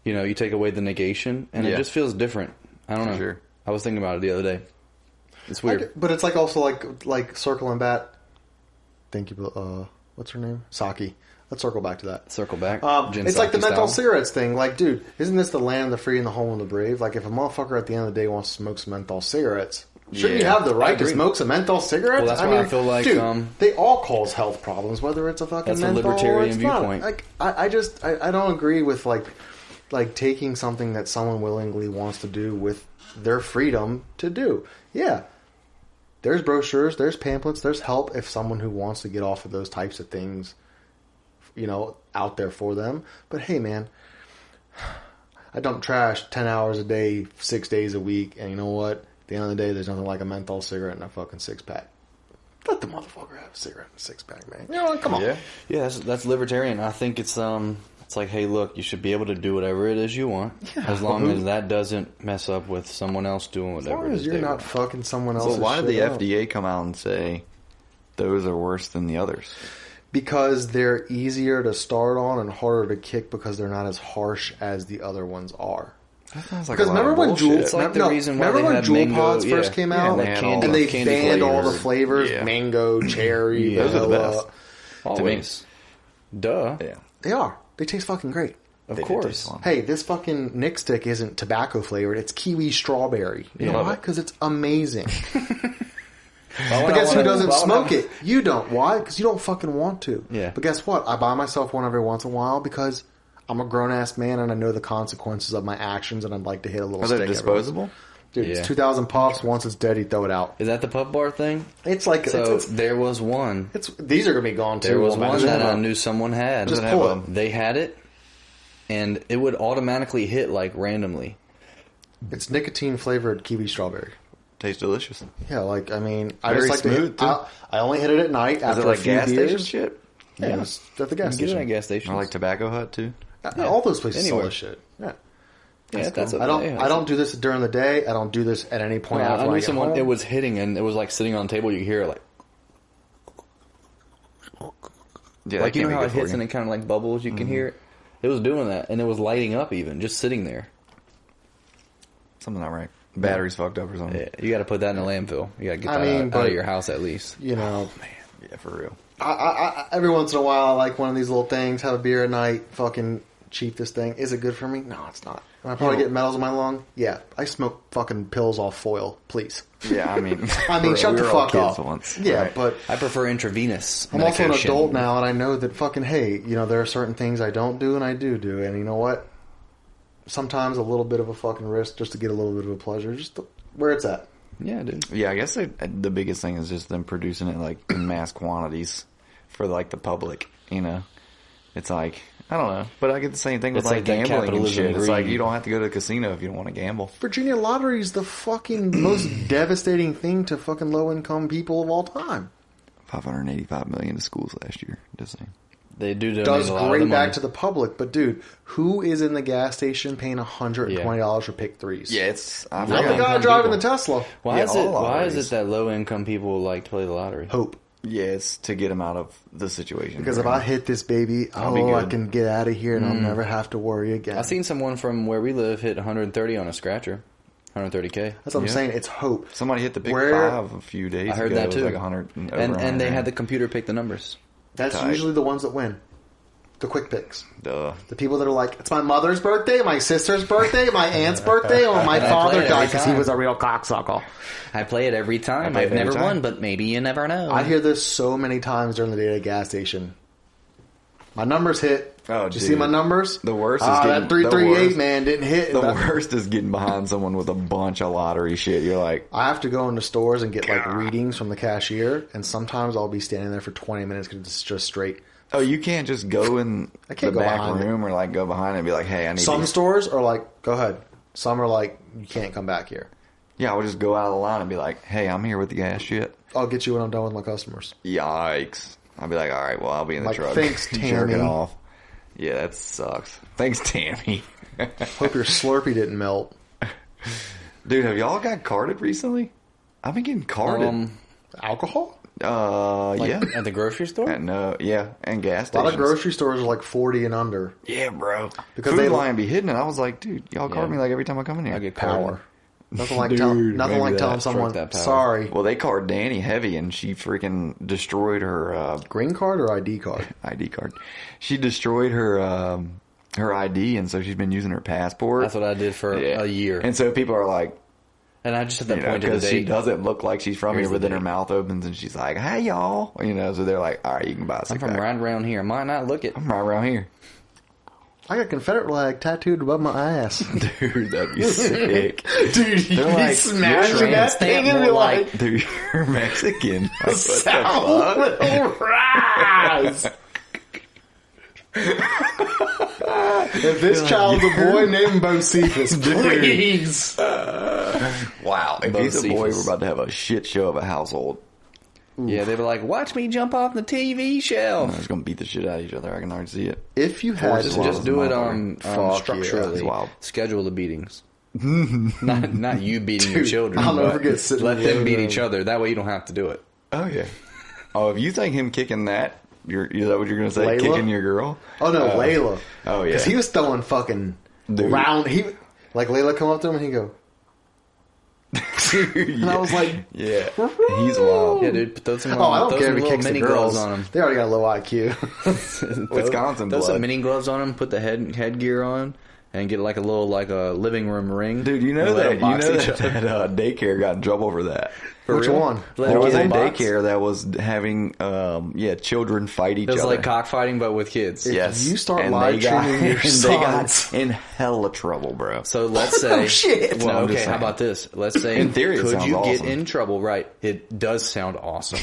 A: You take away the negation, and it
B: Yeah.
A: just feels different. I don't know.
B: Sure.
A: I was thinking about it the other day. It's weird.
C: But it's also circling back. Thank you. What's her name? Saki. Let's circle back to that.
A: Circle back.
C: It's like the
A: Jinsaki
C: menthol
A: style.
C: cigarettes thing. Dude, isn't this the land of the free and the home of the brave? If a motherfucker at the end of the day wants to smoke some menthol cigarettes, shouldn't you
B: Yeah,
C: have the
A: I
C: right to
A: agree.
C: smoke some menthol cigarettes?
A: Well, that's why I feel like,
C: dude, they all cause health problems, whether it's a fucking
A: That's a
C: menthol
A: libertarian
C: or it's not.
A: viewpoint.
C: I don't agree with taking something that someone willingly wants to do with their freedom to do. Yeah. There's brochures, there's pamphlets, there's help if someone who wants to get off of those types of things, out there for them. But hey, man, I dump trash 10 hours a day, 6 days a week, and you know what? At the end of the day, there's nothing like a menthol cigarette and a fucking six-pack. Let the motherfucker have a cigarette and a six-pack, man. Come on.
B: Yeah.
A: Yeah, that's libertarian. I think it's It's like, hey, look, you should be able to do whatever it is you want, as long as that doesn't mess up with someone else doing whatever
C: As long
A: it
C: as
A: is
C: you're
A: they
C: not
A: want.
C: fucking someone else's
B: So why did the
C: shit up.
B: FDA come out and say those are worse than the others?
C: Because they're easier to start on and harder to kick because they're not as harsh as the other ones are.
B: That sounds like
C: Because
B: a lot
C: remember
B: of
C: when
B: bullshit.
C: Juul,
A: It's like the reason why
C: remember
A: they
C: when
A: have
C: Juul
A: mango,
C: Pods
A: yeah.
C: first came
B: Yeah,
C: out,
B: and they had all
C: and they
A: candy
C: banned all the
A: flavors.
C: flavors:
B: Yeah.
C: mango, cherry,
A: Yeah.
B: Those are the
C: vanilla.
B: best.
A: Always. Duh.
B: Yeah.
C: They are. They taste fucking great.
A: Of
B: They do
A: course.
B: taste fun.
C: Hey, this fucking Nick Stick isn't tobacco flavored. It's kiwi strawberry. You know
B: Love
C: why?
B: it.
C: Because it's amazing.
A: Why would
C: But
A: I
C: guess who
A: wanna-
C: doesn't
A: why would
C: smoke
A: I-
C: it? You don't. Why? Because you don't fucking want to.
A: Yeah.
C: But guess what? I buy myself one every once in a while because I'm a grown ass man and I know the consequences of my actions and I'd like to hit a little
B: Are
C: stick.
B: they
C: every
B: disposable?
C: once. Dude,
A: Yeah.
C: it's 2,000 puffs. Once it's dead, you throw it out.
A: Is that the puff bar thing?
C: It's like
A: So
C: it's
A: there was one.
C: these are gonna be gone too.
A: There was
C: Well,
A: one
C: just
A: that I
C: have a-
A: knew someone had.
C: Just
B: Does it
C: pull
B: have
C: it.
A: They had it, and it would automatically hit like randomly.
C: It's nicotine flavored kiwi strawberry.
B: Tastes delicious.
C: Yeah, like I mean, I
B: Very
C: just like to
B: smooth,
C: hit,
B: too.
C: I only hit it at night
B: Is
C: after
B: it like
C: a few
B: gas
C: beers.
B: station shit?
C: Yeah, it's at the
A: You
C: gas
A: can get it
C: station.
A: at gas stations.
B: Or like Tobacco Hut too?
C: All those places sell
A: Anywhere.
C: this shit. Yeah.
A: yeah, that's
C: I don't do this during the day. I don't do this at any point
A: Well,
C: after
A: I
C: I
A: knew
C: get
A: someone.
C: home.
A: It was hitting, and it was like sitting on the table. You could hear it like
B: Yeah,
A: like
B: that
A: you know
B: can't
A: how
B: be
A: it
B: good for
A: hits and it kind of like bubbles. You can hear it. It was doing that, and it was lighting up even just sitting there.
B: Something not right. Battery's fucked up or something.
A: Yeah, you got to put that in a landfill. You got to get
C: I
A: that
C: mean,
A: out
C: but-
A: of your house at least.
C: You know,
B: Yeah, for real.
C: I every once in a while I like one of these little things. Have a beer at night. Fucking cheap this thing. Is it good for me? No, it's not. Am I probably
B: Yeah.
C: get metals in my lung? Yeah. I smoke fucking pills off foil. Please.
B: Yeah, I mean,
C: Shut
B: we
C: the
B: were all
C: fuck
B: kids
C: up.
B: once.
C: Yeah,
B: right?
C: but
A: I prefer intravenous.
C: I'm also an
A: medication.
C: adult now, and I know that fucking hey, you know there are certain things I don't do and I do, and you know what? Sometimes a little bit of a fucking risk just to get a little bit of a pleasure, just where it's at.
A: Yeah, dude.
B: Yeah, I guess the biggest thing is just them producing it like in mass quantities for like the public. You know, it's like I don't know, but I get the same thing with
A: It's
B: like
A: like that
B: gambling and
A: capitalism
B: shit. It's like
A: greed.
B: you don't have to go to a casino if you don't want to gamble.
C: Virginia lottery is the fucking most devastating thing to fucking low income people of all time.
B: $585 million to schools last year. Just saying.
A: They do donate
C: Does
A: a lot of
C: great
A: the
C: back
A: money.
C: to the public, but dude, who is in the gas station paying $120 for pick threes?
B: Yeah, it's
C: Not
A: Low
C: the guy
A: income
C: driving
A: people.
C: the Tesla.
A: Why
B: Yeah,
A: is
B: all
A: it? Why
B: lotteries.
A: is it that low income people like to play the lottery?
C: Hope.
B: Yeah, it's to get them out of the situation.
C: Because if
B: they're
C: I
B: in.
C: hit this baby,
B: I'll be
C: I
B: good.
C: can get out of here and I'll never have to worry again.
A: I seen someone from where we live hit 130 on a scratcher, 130K.
C: That's what I'm
B: Yeah.
C: saying. It's hope.
B: Somebody hit the big
C: Where-
B: five a few days
A: I heard
B: ago.
A: that
B: It was
A: too.
B: like 100 and over
A: And
B: 100
A: they had
B: grand.
A: the computer pick the numbers.
C: That's
B: Tight.
C: usually the ones that win. The quick picks.
B: Duh.
C: The people that are like, it's my mother's birthday, my sister's birthday, my aunt's birthday, or my
A: And I
C: father
A: play it
C: died
A: every
C: because he
A: time.
C: was a real cocksucker.
A: I play it every time.
B: play it
A: I've
B: every
A: never
B: time.
A: won, but maybe you never know.
C: I hear this so many times during the day at a gas station. My numbers hit.
B: Oh,
C: Did you
B: dude.
C: see my numbers?
B: The worst is
C: that
B: getting-
C: 338
B: the worst-
C: man didn't hit.
B: The worst is getting behind someone with a bunch of lottery shit. You're like,
C: I have to go into stores and get like readings from the cashier, and sometimes I'll be standing there for 20 minutes because it's just straight.
B: oh, you can't just go in
C: I can't
B: the
C: go
B: back
C: behind
B: room or like go behind it and be like, hey, I need
C: Some
B: these.
C: stores are like, go ahead. Some are like, you can't come back here.
B: Yeah, I would just go out of the line and be like, hey, I'm here with the gas shit.
C: I'll get you when I'm done with my customers.
B: Yikes. I'll be like, all right, well, I'll be in the
C: Like,
B: truck.
C: thanks,
B: Jerking
C: Tammy.
B: off. Yeah, that sucks. Thanks, Tammy.
C: Hope your Slurpee didn't melt.
B: Dude, have y'all got carded recently? I've been getting carded.
C: Alcohol?
A: like
B: yeah.
A: at the grocery store.
B: No, yeah, and gas
C: A lot
B: stations.
C: of grocery stores are like 40 and under.
B: Yeah, bro.
C: Because
B: Because
C: they-
B: Food Lion be hitting it. I was like, dude, y'all card
A: Yeah.
B: me like every time I come in here.
A: I get
C: Power.
A: carded.
C: Nothing like,
B: Dude,
C: nothing
B: maybe
C: like
B: that
C: telling
A: struck
C: someone,
A: that power.
C: sorry.
B: Well, they card Danny heavy, and she freaking destroyed her
C: Green card or ID card?
B: ID card. She destroyed her her ID, and so she's been using her passport.
A: That's what I did for
B: Yeah.
A: a year,
B: And so people are like,
A: and I just at that
B: you know,
A: point of the
B: because she
A: day.
B: doesn't look like she's from
A: Here's
B: here, but
A: the
B: then her
A: date.
B: mouth opens, and she's like, "Hey, y'all," you know. So they're like, "All right, you can buy a
A: I'm
B: six
A: from
B: pack."
A: right around here. Might not look it.
B: I'm right around here,
C: I got Confederate flag tattooed above my ass.
B: dude. That'd be sick.
C: Dude,
B: They're like,
C: smashing that thing and be
A: more
C: like,
B: Dude, you're Mexican. Like, what the
C: South
B: fuck?
C: will rise. If this child's a boy, name him Bocephus, please.
B: Wow. If he's a boy,
A: Bocephus.
B: we're about to have a shit show of a household.
A: Yeah, they were like, watch me jump off the TV shelf.
B: They're just gonna beat the shit out of each other. I can already see it.
C: If you had
A: Just do it
C: Fuck
A: structurally.
B: That's wild.
A: Schedule the beatings. not you beating your children.
C: I'll never
A: but
C: forget sitting
A: let
C: in the
A: them beat
C: living
A: each
C: room.
A: other. That way you don't have to do it.
B: Oh yeah. Oh, if you think him kicking that, is that what you're gonna say?
C: Layla?
B: Kicking your girl?
C: Oh no, Layla.
B: Oh yeah.
C: Because he was throwing fucking
B: Dude.
C: round. Like Layla come up to him and he go, and I was like,
B: yeah, he's wild.
A: Yeah, dude. Throw some,
C: oh, I don't
A: throw
C: care
A: some
C: if he
A: little
C: kicks the
A: mini
C: girls.
A: gloves on him.
C: They already got low IQ.
B: Wisconsin
A: Throw
B: blood.
A: some mini gloves on him. Put the headgear on. And get like a little living room ring.
B: Dude, you know
A: And let
B: that
A: them box each
B: that daycare got in trouble for that.
C: Which
A: real?
C: one?
B: There was a
A: Kids box?
B: daycare that was having children fight each
A: It was
B: other.
A: like cockfighting, but with kids.
B: Yes.
C: You start
B: And
C: live
B: they got-
C: streaming your
B: and they got
C: sons.
B: in hella trouble, bro.
A: So let's say,
C: Oh, shit.
A: No,
B: Well, I'm
A: okay.
B: just
A: How
B: saying.
A: about this? Let's say,
B: In theory, it
A: could
B: sounds
A: you get
B: awesome.
A: in trouble? Right. It does sound awesome.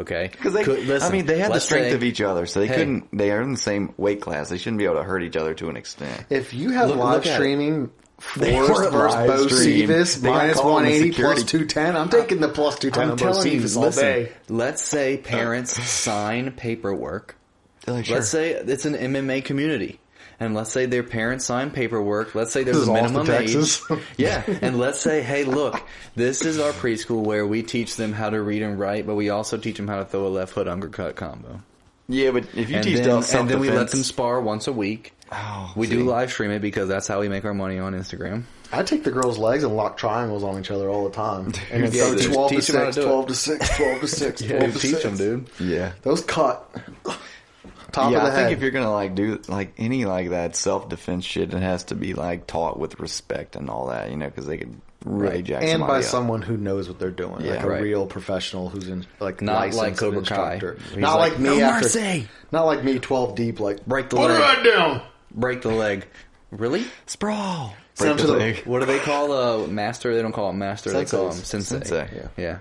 A: Okay.
B: Because they,
A: listen,
B: I mean, they had the
A: let's
B: strength
A: say-
B: of each other, so they
A: Hey.
B: couldn't. They are in the same weight class. They shouldn't be able to hurt each other to an extent.
C: If you have
A: Look
C: live
A: at it.
C: streaming
B: They
C: Forrest
B: weren't
C: versus
B: live
C: Bo
B: stream.
C: Cephas
B: They got
C: minus
B: called in
C: 180
B: security.
C: plus 210, I'm taking the plus 210
A: I'm
C: on Bo
A: telling you,
C: Cephas all
A: listen,
C: day.
A: let's say parents sign paperwork.
B: They're like, sure.
A: Let's say it's an MMA community. And let's say their parents sign paperwork. Let's say there's
C: This
A: a
C: is
A: minimum
C: Austin,
A: age.
C: Texas.
A: Yeah. And let's say, hey, look, this is our preschool where we teach them how to read and write, but we also teach them how to throw a left hook uppercut combo.
B: Yeah, but if you
A: And
B: teach
A: then,
B: them
A: and then we let
B: self-defense,
A: them spar once a week.
B: Oh,
A: We
B: see.
A: do live stream it because that's how we make our money on Instagram.
C: I take the girls' legs and lock triangles on each other all the time. And then
A: Yeah,
C: go
A: dude,
C: 12 to
A: teach 'em how to
C: 6,
A: do it.
C: 12 to 6, 12 to 6, 12
A: Dude,
C: to
A: teach
C: 6.
A: them, dude.
B: Yeah.
C: Those cut. Top
B: Yeah,
C: of the
B: I
C: head.
B: think if you're gonna like do like any like that self-defense shit, it has to be like taught with respect and all that, you know, because they could really jack
C: and
B: somebody
C: by
B: up.
C: someone who knows what they're doing,
B: Yeah,
C: like a
A: right.
C: real professional who's in like
A: Not
C: licensed
A: like Cobra Kai.
C: instructor.
A: He's
C: Not
A: like,
C: like me
A: "No
C: after.
A: mercy."
C: Not like me 12 deep. Like
A: Break the
C: put
A: leg.
C: that down.
A: Break the leg. Really?
B: Sprawl.
C: Send
B: Break
C: him
B: the
C: to the-
B: leg.
A: What do they call a master? They don't call it master. They call him sensei.
B: Sensei.
A: Yeah.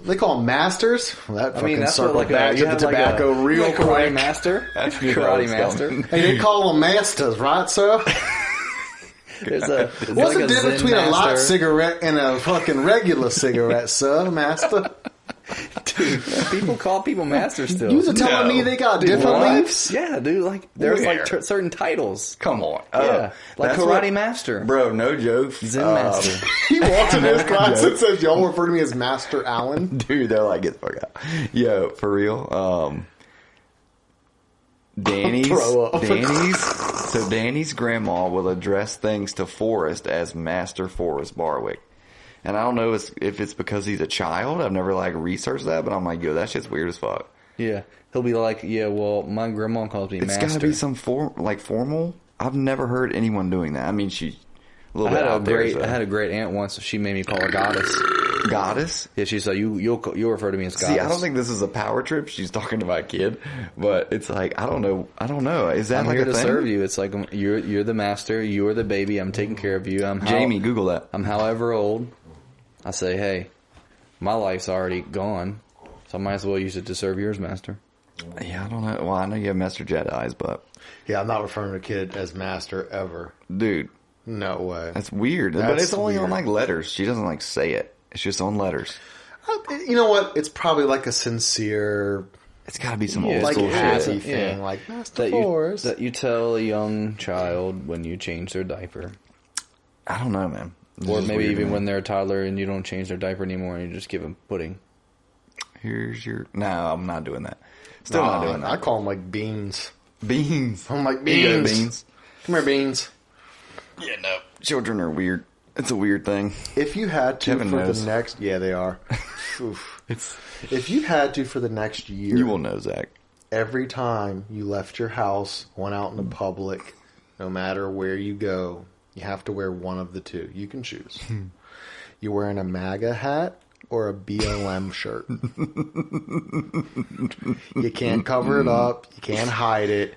C: They call them masters. Well, that
A: I mean,
C: fucking
A: that's what
C: circled
A: like
C: back
A: you
C: to the
A: have like
C: tobacco
A: a,
C: real
A: like karate
C: quick.
A: master.
B: That's me,
A: Karate
B: that
A: master.
B: was
C: Hey, they call them masters, right, sir?
A: There's a
C: What's
A: like
C: the
A: a
C: difference
A: Zen
C: between a light
A: master.
C: cigarette and a fucking regular cigarette, sir, master?
A: Dude, people call people masters still.
C: You was telling
B: No.
C: me they got
A: Dude,
C: different
A: what?
C: leaves?
A: Yeah, dude. Like there's
B: Where?
A: like certain titles.
B: Come on.
A: Yeah, like
B: that's
A: karate
B: what-
A: master,
B: Bro, no joke.
A: Zen master.
C: He walks in his class and says, y'all refer to me as Master Allen?
B: Dude, they're like, get the fuck out. Yo, for real.
C: Throw up.
B: Danny's grandma will address things to Forrest as Master Forrest Barwick. And I don't know if it's because he's a child. I've never like researched that, but I'm like, yo, that shit's weird as fuck.
A: Yeah, he'll be like, yeah, well, my grandma calls me
B: It's
A: master.
B: gotta be some formal. I've never heard anyone doing that. I mean, she's a little
A: I
B: bit
A: had
B: out there. So.
A: I had a great aunt once. She made me call her goddess.
B: Goddess?
A: Yeah, she said you'll refer to me as goddess.
B: See, I don't think this is a power trip. She's talking to my kid, but it's like I don't know. Is that
A: I'm
B: like
A: here
B: a
A: to
B: thing?
A: serve you. It's like you're the master. You're the baby. I'm taking care of you.
B: Jamie, Google that.
A: I'm however old. I say, hey, my life's already gone, so I might as well use it to serve yours, master.
B: Yeah, I don't know. Well, I know you have Master Jedi's, but
C: Yeah, I'm not referring to a kid as Master ever.
B: dude,
C: No way.
B: that's weird. but
C: That's
B: it's only on
C: weird.
B: like letters. She doesn't like say it. It's just on letters.
C: You know what? It's probably like a sincere,
B: It's got to be some
A: Yeah,
B: old
C: like
B: school
C: happy
B: shit.
C: thing.
A: Yeah.
C: Like, Master
A: That
C: Forrest.
A: you tell a young child when you change their diaper,
B: I don't know, man. This
A: or
B: is
A: maybe
B: weird to
A: even
B: me.
A: when they're a toddler and you don't change their diaper anymore and you just give them pudding.
B: Here's your. No, I'm not doing that. Still not doing
C: I
B: that.
C: call them like beans.
B: Beans.
C: I'm like,
B: Here you go,
C: beans.
B: beans.
C: Come here, beans.
B: Yeah, no. Children are weird. It's a weird thing.
C: If you had to
B: Kevin
C: for
B: knows.
C: the next... Yeah, they are. Oof.
B: It's
C: If you had to for the next year...
B: you will know, Zach.
C: Every time you left your house, went out in the public, no matter where you go, you have to wear one of the two. You can choose. You're wearing a MAGA hat or a BLM shirt. You can't cover it up. You can't hide it.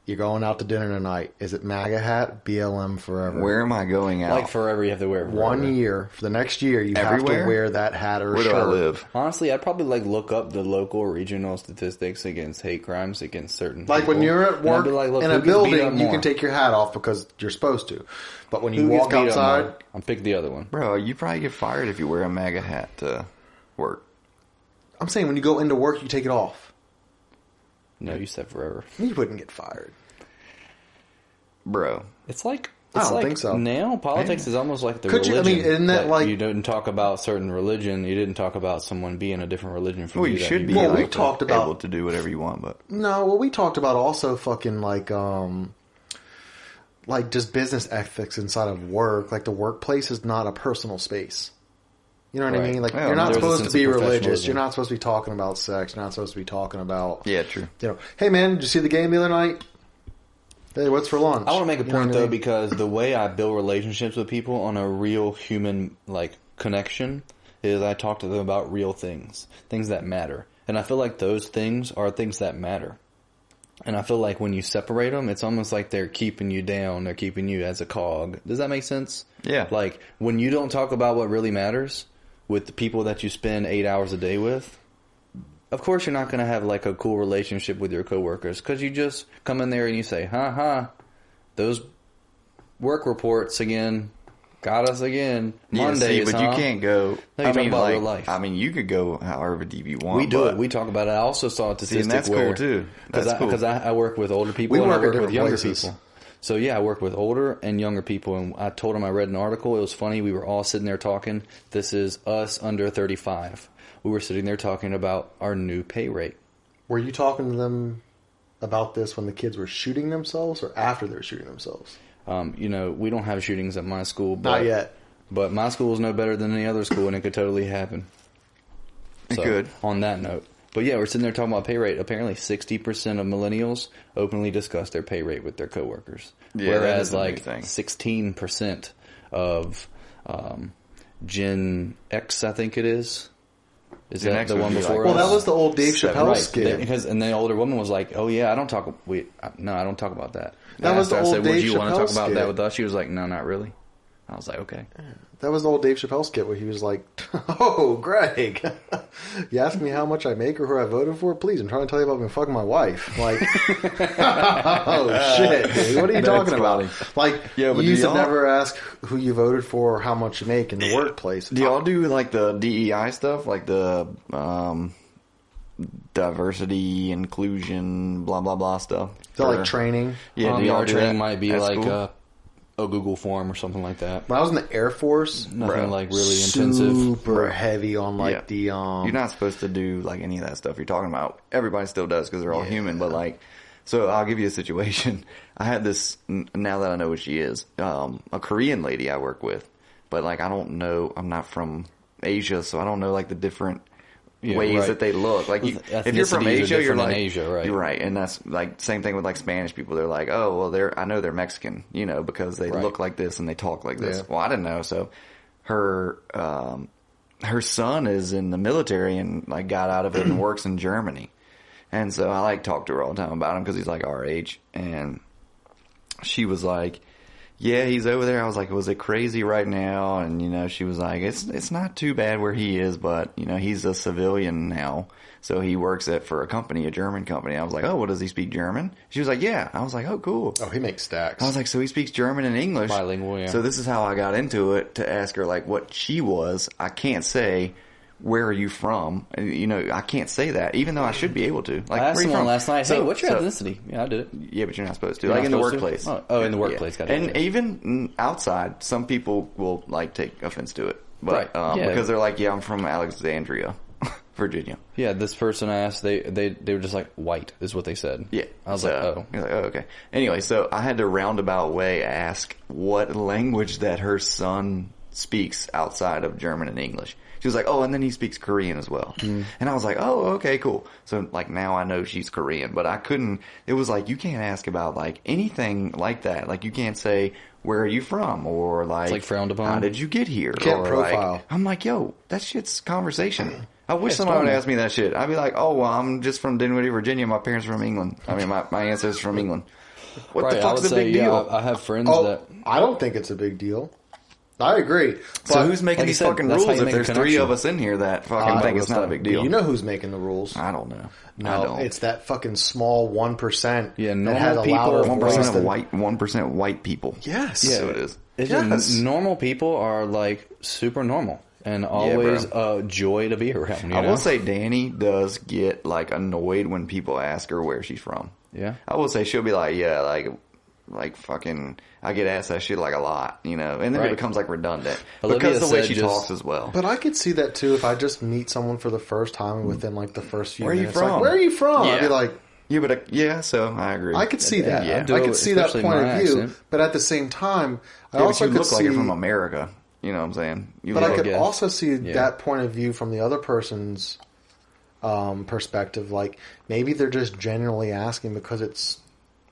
C: You're going out to dinner tonight. Is it MAGA hat, BLM forever?
B: Where am I going out?
A: Like forever, you have to wear it.
C: 1
A: forever.
C: year. For the next year, you have
B: Everywhere?
C: to wear that hat or
B: Where
C: shirt.
B: do I live?
A: Honestly, I'd probably like look up the local regional statistics against hate crimes against certain
C: Like when
A: people.
C: you're at
A: And I'd
C: work
A: be like, look,
C: in
A: who
C: a
A: gets beat up
C: building, you
A: more?
C: can take your hat off because you're supposed to. But when you
A: Who gets
C: walk
A: beat up
C: outside,
A: more? I'll pick the other one.
B: Bro, you probably get fired if you wear a MAGA hat to work.
C: I'm saying when you go into work, you take it off.
A: No, you said forever.
C: You wouldn't get fired.
B: Bro.
A: It's like...
C: I
A: It's
C: don't
A: like
C: think so.
A: Now, politics is almost like the
C: Could you- I
A: religion.
C: mean, isn't that like-
A: you didn't talk about certain religion. You didn't talk about someone being a different religion from
B: Well,
A: you.
B: you
A: that
B: should be
C: Well, we
B: like,
C: talked about-
B: able to do whatever you want, but
C: No, well, we talked about also fucking like just business ethics inside of work. Like the workplace is not a personal space. You know what I
A: Right.
C: mean? Like
B: Yeah,
C: you're not
A: there's a
C: supposed to
A: sense
C: be
A: of
C: religious.
A: professionalism.
C: You're not supposed to be talking about sex. You're not supposed to be talking about
B: yeah, true.
C: Hey man, did you see the game the other night? Hey, what's for lunch?
A: I want to make a
C: You know
A: point
C: what I
A: though,
C: mean?
A: because the way I build relationships with people on a real human connection is I talk to them about real things that matter, and I feel like those things are things that matter. And I feel like when you separate them, it's almost like they're keeping you down. They're keeping you as a cog. Does that make sense?
B: Yeah.
A: Like when you don't talk about what really matters with the people that you spend 8 hours a day with. Of course, you're not going to have like a cool relationship with your coworkers because you just come in there and you say, those work reports again got us again. Mondays,
B: but you can't go.
A: No, you're talking about real life.
B: I mean, you could go however deep you want.
A: We do
B: but,
A: it. We talk about it. I also saw a statistic
B: and that's
A: where,
B: cool too. That's cool.
A: Because I work with older people
C: We
A: and I
C: work at
A: work with
C: different
A: younger
C: places.
A: people. So yeah, I work with older and younger people, and I told them I read an article. It was funny. We were all sitting there talking. This is us under 35. We were sitting there talking about our new pay rate.
C: Were you talking to them about this when the kids were shooting themselves or after they were shooting themselves?
A: We don't have shootings at my school. But,
C: Not yet.
A: But my school is no better than any other school, and it could totally happen.
B: It could.
A: On that note. But yeah, we're sitting there talking about pay rate. Apparently 60% of millennials openly discuss their pay rate with their coworkers.
B: Yeah, that
A: Whereas
B: is a new
A: like
B: thing.
A: 16% of Gen X, I think it is. Is
B: Gen
A: that
B: X
A: the
B: would
A: one
B: be
A: before
B: like-
A: us?
C: Well, that was the old Dave Chappelle
A: Right,
C: skit.
A: and the older woman was like, "Oh yeah, I don't talk about that."
C: That was the
A: I
C: old
A: said,
C: Dave
A: "Would you want to
C: Chappelle
A: talk about
C: skit.
A: that with us?" She was like, "No, not really." I was like, "Okay."
C: That was the old Dave Chappelle skit where he was like, "Oh, Greg, you ask me how much I make or who I voted for? Please, I'm trying to tell you about me fucking my wife." Like, oh shit, dude, what are you
A: That's
C: talking about?
A: funny.
C: Like,
B: Yeah, but
C: you used
B: do
C: to
B: y'all-
C: never ask who you voted for or how much you make in the workplace.
B: Do y'all do like the DEI stuff, like the diversity, inclusion, blah blah blah stuff?
C: Is that like
B: For-
C: training?
B: Yeah, do y'all
A: our
B: do
A: training
B: that
A: might be
B: at
A: like
B: school?
A: a Google form or something like that.
C: When I was in the Air Force,
A: Nothing
B: Bro.
A: like really intensive.
C: super heavy on like
B: Yeah.
C: the
B: You're not supposed to do like any of that stuff you're talking about. Everybody still does because they're all human. But like, so I'll give you a situation. I had this, now that I know what she is, a Korean lady I work with. But like, I don't know, I'm not from Asia, so I don't know like the different
A: Yeah,
B: ways
A: right.
B: that they look. Like, if you're from
A: Ethnicities are
B: Asia, you're
A: different in
B: like,
A: Asia, right.
B: you're right. And that's like, same thing with like Spanish people. They're like, oh, well, I know they're Mexican, because they
A: Right.
B: look like this and they talk like this.
C: Yeah.
B: Well, I didn't know. So her son is in the military and like got out of it and works in Germany. And so I like talk to her all the time about him because he's like our age. And she was like, yeah, he's over there. I was like, was it crazy right now? And, she was like, it's not too bad where he is, but, he's a civilian now. So he works for a company, a German company. I was like, oh, well, does he speak German? She was like, yeah. I was like, oh, cool.
C: Oh, he makes stacks.
B: I was like, so he speaks German and English.
A: Bilingual, yeah.
B: So this is how I got into it, to ask her like what she was. I can't say, where are you from? And, I can't say that, even though I should be able to. Like,
A: I asked
B: where are you
A: someone
B: from?
A: last night, hey,
B: So-
A: what's your
B: so-
A: ethnicity? Yeah, I did it.
B: Yeah, but you're not supposed to.
A: You're
B: like
A: not
B: in the
A: supposed to?
B: workplace.
A: Oh, in the workplace, got it.
B: And even outside, some people will like take offense to it. But,
A: Right. Yeah.
B: because they're like, yeah, I'm from Alexandria, Virginia.
A: Yeah, this person I asked, they were just like, white is what they said.
B: Yeah.
A: I was
B: So,
A: like, oh.
B: you're like, oh, okay. Anyway, so I had to roundabout way ask what language that her son speaks outside of German and English. She was like, oh, and then he speaks Korean as well. And I was like, oh, okay, cool. So like now I know she's Korean, but I couldn't, it was like, you can't ask about like anything like that. Like you can't say, where are you from? Or like
A: frowned upon.
B: how did you get here?
C: Can't
B: or
C: profile.
B: Like, I'm like, yo, that shit's conversation. I wish
A: it's
B: someone would
A: normal.
B: ask me that shit. I'd be like, oh, well, I'm just from Dinwiddie, Virginia. My parents are from England. I mean, my ancestors from England. What
A: Right,
B: the
A: I
B: fuck's
A: would
B: the
A: say,
B: big deal?
A: I have friends
C: Oh,
A: that...
C: I don't think it's a big deal. I agree.
B: So
C: But
B: who's making
A: like you
B: these
A: said,
B: fucking
A: that's how
B: rules
A: you
B: if
A: make a
B: there's three
A: connection.
B: of us in here that fucking think it's not a big deal?
C: You know who's making the rules?
B: I don't know.
C: No,
B: I don't.
C: it's that fucking small 1%.
A: Yeah,
C: that
A: normal
C: has a
A: people-
C: louder
B: 1%
C: voice
B: of
C: than-
B: white, 1% white people.
C: Yes.
B: So it is.
A: It's
C: Yes.
A: just normal people are like super normal. and always
B: bro.
A: a joy to be around.
B: I will say Danny does get like annoyed when people ask her where she's from.
A: Yeah.
B: I will say she'll be like, yeah, like fucking, I get asked that shit like a lot, you know, and then it becomes like redundant
A: Olivia
B: because the way
A: said
B: she talks as well.
C: But I could see that too if I just meet someone for the first time and within like the first few
B: Where are you
C: minutes.
B: from?
C: Like, where are you from?
B: Yeah.
C: I'd be like,
B: Yeah, but yeah, so I agree.
C: I could see that.
B: Yeah.
C: I could see that
A: Especially
C: point of
A: my
C: view.
A: accent.
C: But at the same time, I
B: Yeah, but
C: also
B: you
C: could
B: look
C: see.
B: like you're from America. You know what I'm saying? You
C: But
B: look
C: I could
A: guess.
C: also see that point of view from the other person's perspective. Like maybe they're just genuinely asking because it's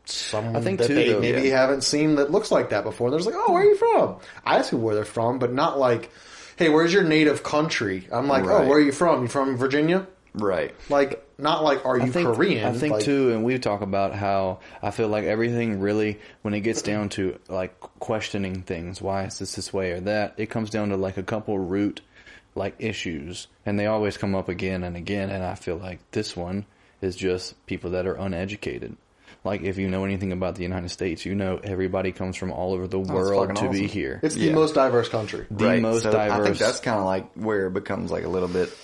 C: someone
A: I think
C: that
A: too,
C: they
A: though,
C: maybe haven't seen that looks like that before. They're just like, "Oh, where are you from?" I ask you where they're from, but not like, "Hey, where's your native country?" I'm like,
B: Right.
C: "Oh, where are you from? You from Virginia?"
B: right.
C: Like not like, "Are you Korean?"
A: I think
C: like,
A: too, and we talk about how I feel like everything really, when it gets down to like questioning things, why is this way or that, it comes down to like a couple root like issues, and they always come up again and again. And I feel like this one is just people that are uneducated. Like if you know anything about the United States, you know everybody comes from all over the world to
B: fucking
A: be
B: awesome.
A: here.
C: It's the most diverse country.
A: The most
B: so
A: diverse.
B: I think that's kind of like where it becomes like a little bit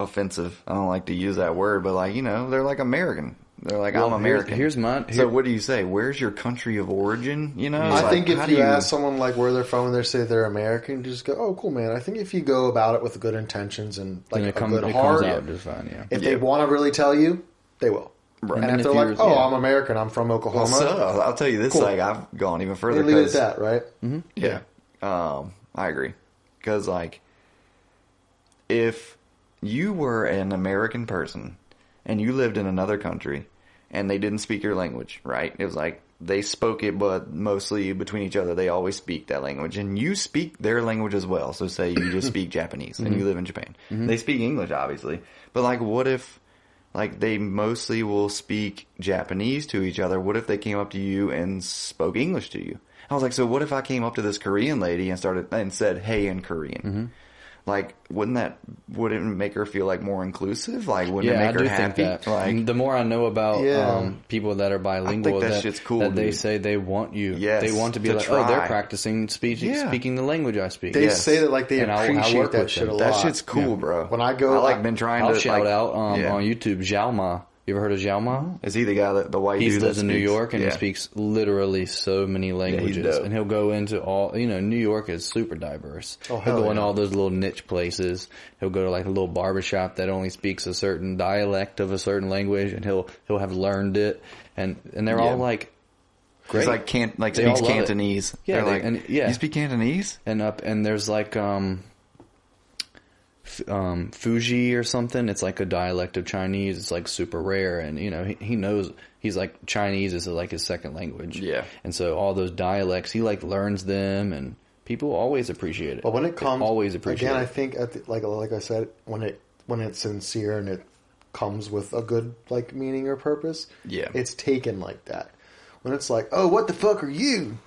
B: offensive. I don't like to use that word, but like, you know, they're like American. They're like, I'm American.
A: Here's mine.
B: So what do you say? Where's your country of origin? You know,
C: I
B: Like,
C: think
B: how
C: if
B: do
C: you ask someone like where they're from and they say they're American, you just go, "Oh, cool, man." I think if you go about it with good intentions and like
A: and
C: a
A: it comes
C: good heart,
A: out just fine. Yeah.
C: if they want to really tell you, they will.
B: Right.
C: And
A: And
C: if
A: if
C: they're like,
A: you're-
C: "Oh,
A: yeah.
C: I'm American. I'm from Oklahoma,"
B: so I'll tell you this,
C: Cool.
B: like I've gone even
C: they
B: further.
C: leave it at
B: 'cause-
C: that, right?
B: Yeah. I agree. Because, like, if you were an American person and you lived in another country and they didn't speak your language, right? It was like they spoke it, but mostly between each other, they always speak that language. And you speak their language as well. So, say you just speak Japanese and you live in Japan. They speak English, obviously. But, like, what if, like, they mostly will speak Japanese to each other? What if they came up to you and spoke English to you? I was like, so what if I came up to this Korean lady and said, "Hey," in Korean? Like, would it make her feel like more inclusive? Like, wouldn't it
A: Yeah, I
B: make her
A: do
B: happy?
A: think that.
B: Like,
A: The more I know about people that are bilingual,
B: that shit's cool,
A: that they
B: dude.
A: say they want you.
B: Yes,
A: they want to be
B: to
A: like, oh, they're
B: try.
A: practicing speaking the language I speak.
C: They
B: Yes.
C: say that like they
A: And I'll
C: appreciate
A: work
C: that
A: with
C: shit
A: them.
C: a lot.
B: that shit's cool, bro.
C: When I go-
B: I like been trying
A: I'll
B: to
A: shout
B: like,
A: out on
B: yeah.
A: YouTube, Xiaoma. You ever heard of Xiaoma?
B: Is he the guy the white
A: He
B: dude
A: lives
B: that
A: in New
B: speaks?
A: York and
B: Yeah.
A: he speaks literally so many languages.
B: dope.
A: And he'll go into all, New York is super diverse.
C: Oh,
A: he'll
C: hell
A: go in
C: yeah.
A: all those little niche places. He'll go to like a little barbershop that only speaks a certain dialect of a certain language and he'll have learned it. And they're all like, great.
B: He's like
A: They all
B: speaks
A: love it.
B: Cantonese.
A: Yeah,
B: They're like,
A: yeah.
B: you speak Cantonese?
A: And there's like, Fuji or something. It's like a dialect of Chinese. It's like super rare, and he knows. He's like Chinese is like his second language.
B: Yeah.
A: and so all those dialects he like learns them, and people always appreciate it.
C: But when it comes,
A: always appreciate
C: again,
A: it.
C: I think like I said, when it's sincere and it comes with a good like meaning or purpose,
B: Yeah.
C: it's taken like that. When it's like, "Oh, what the fuck are you,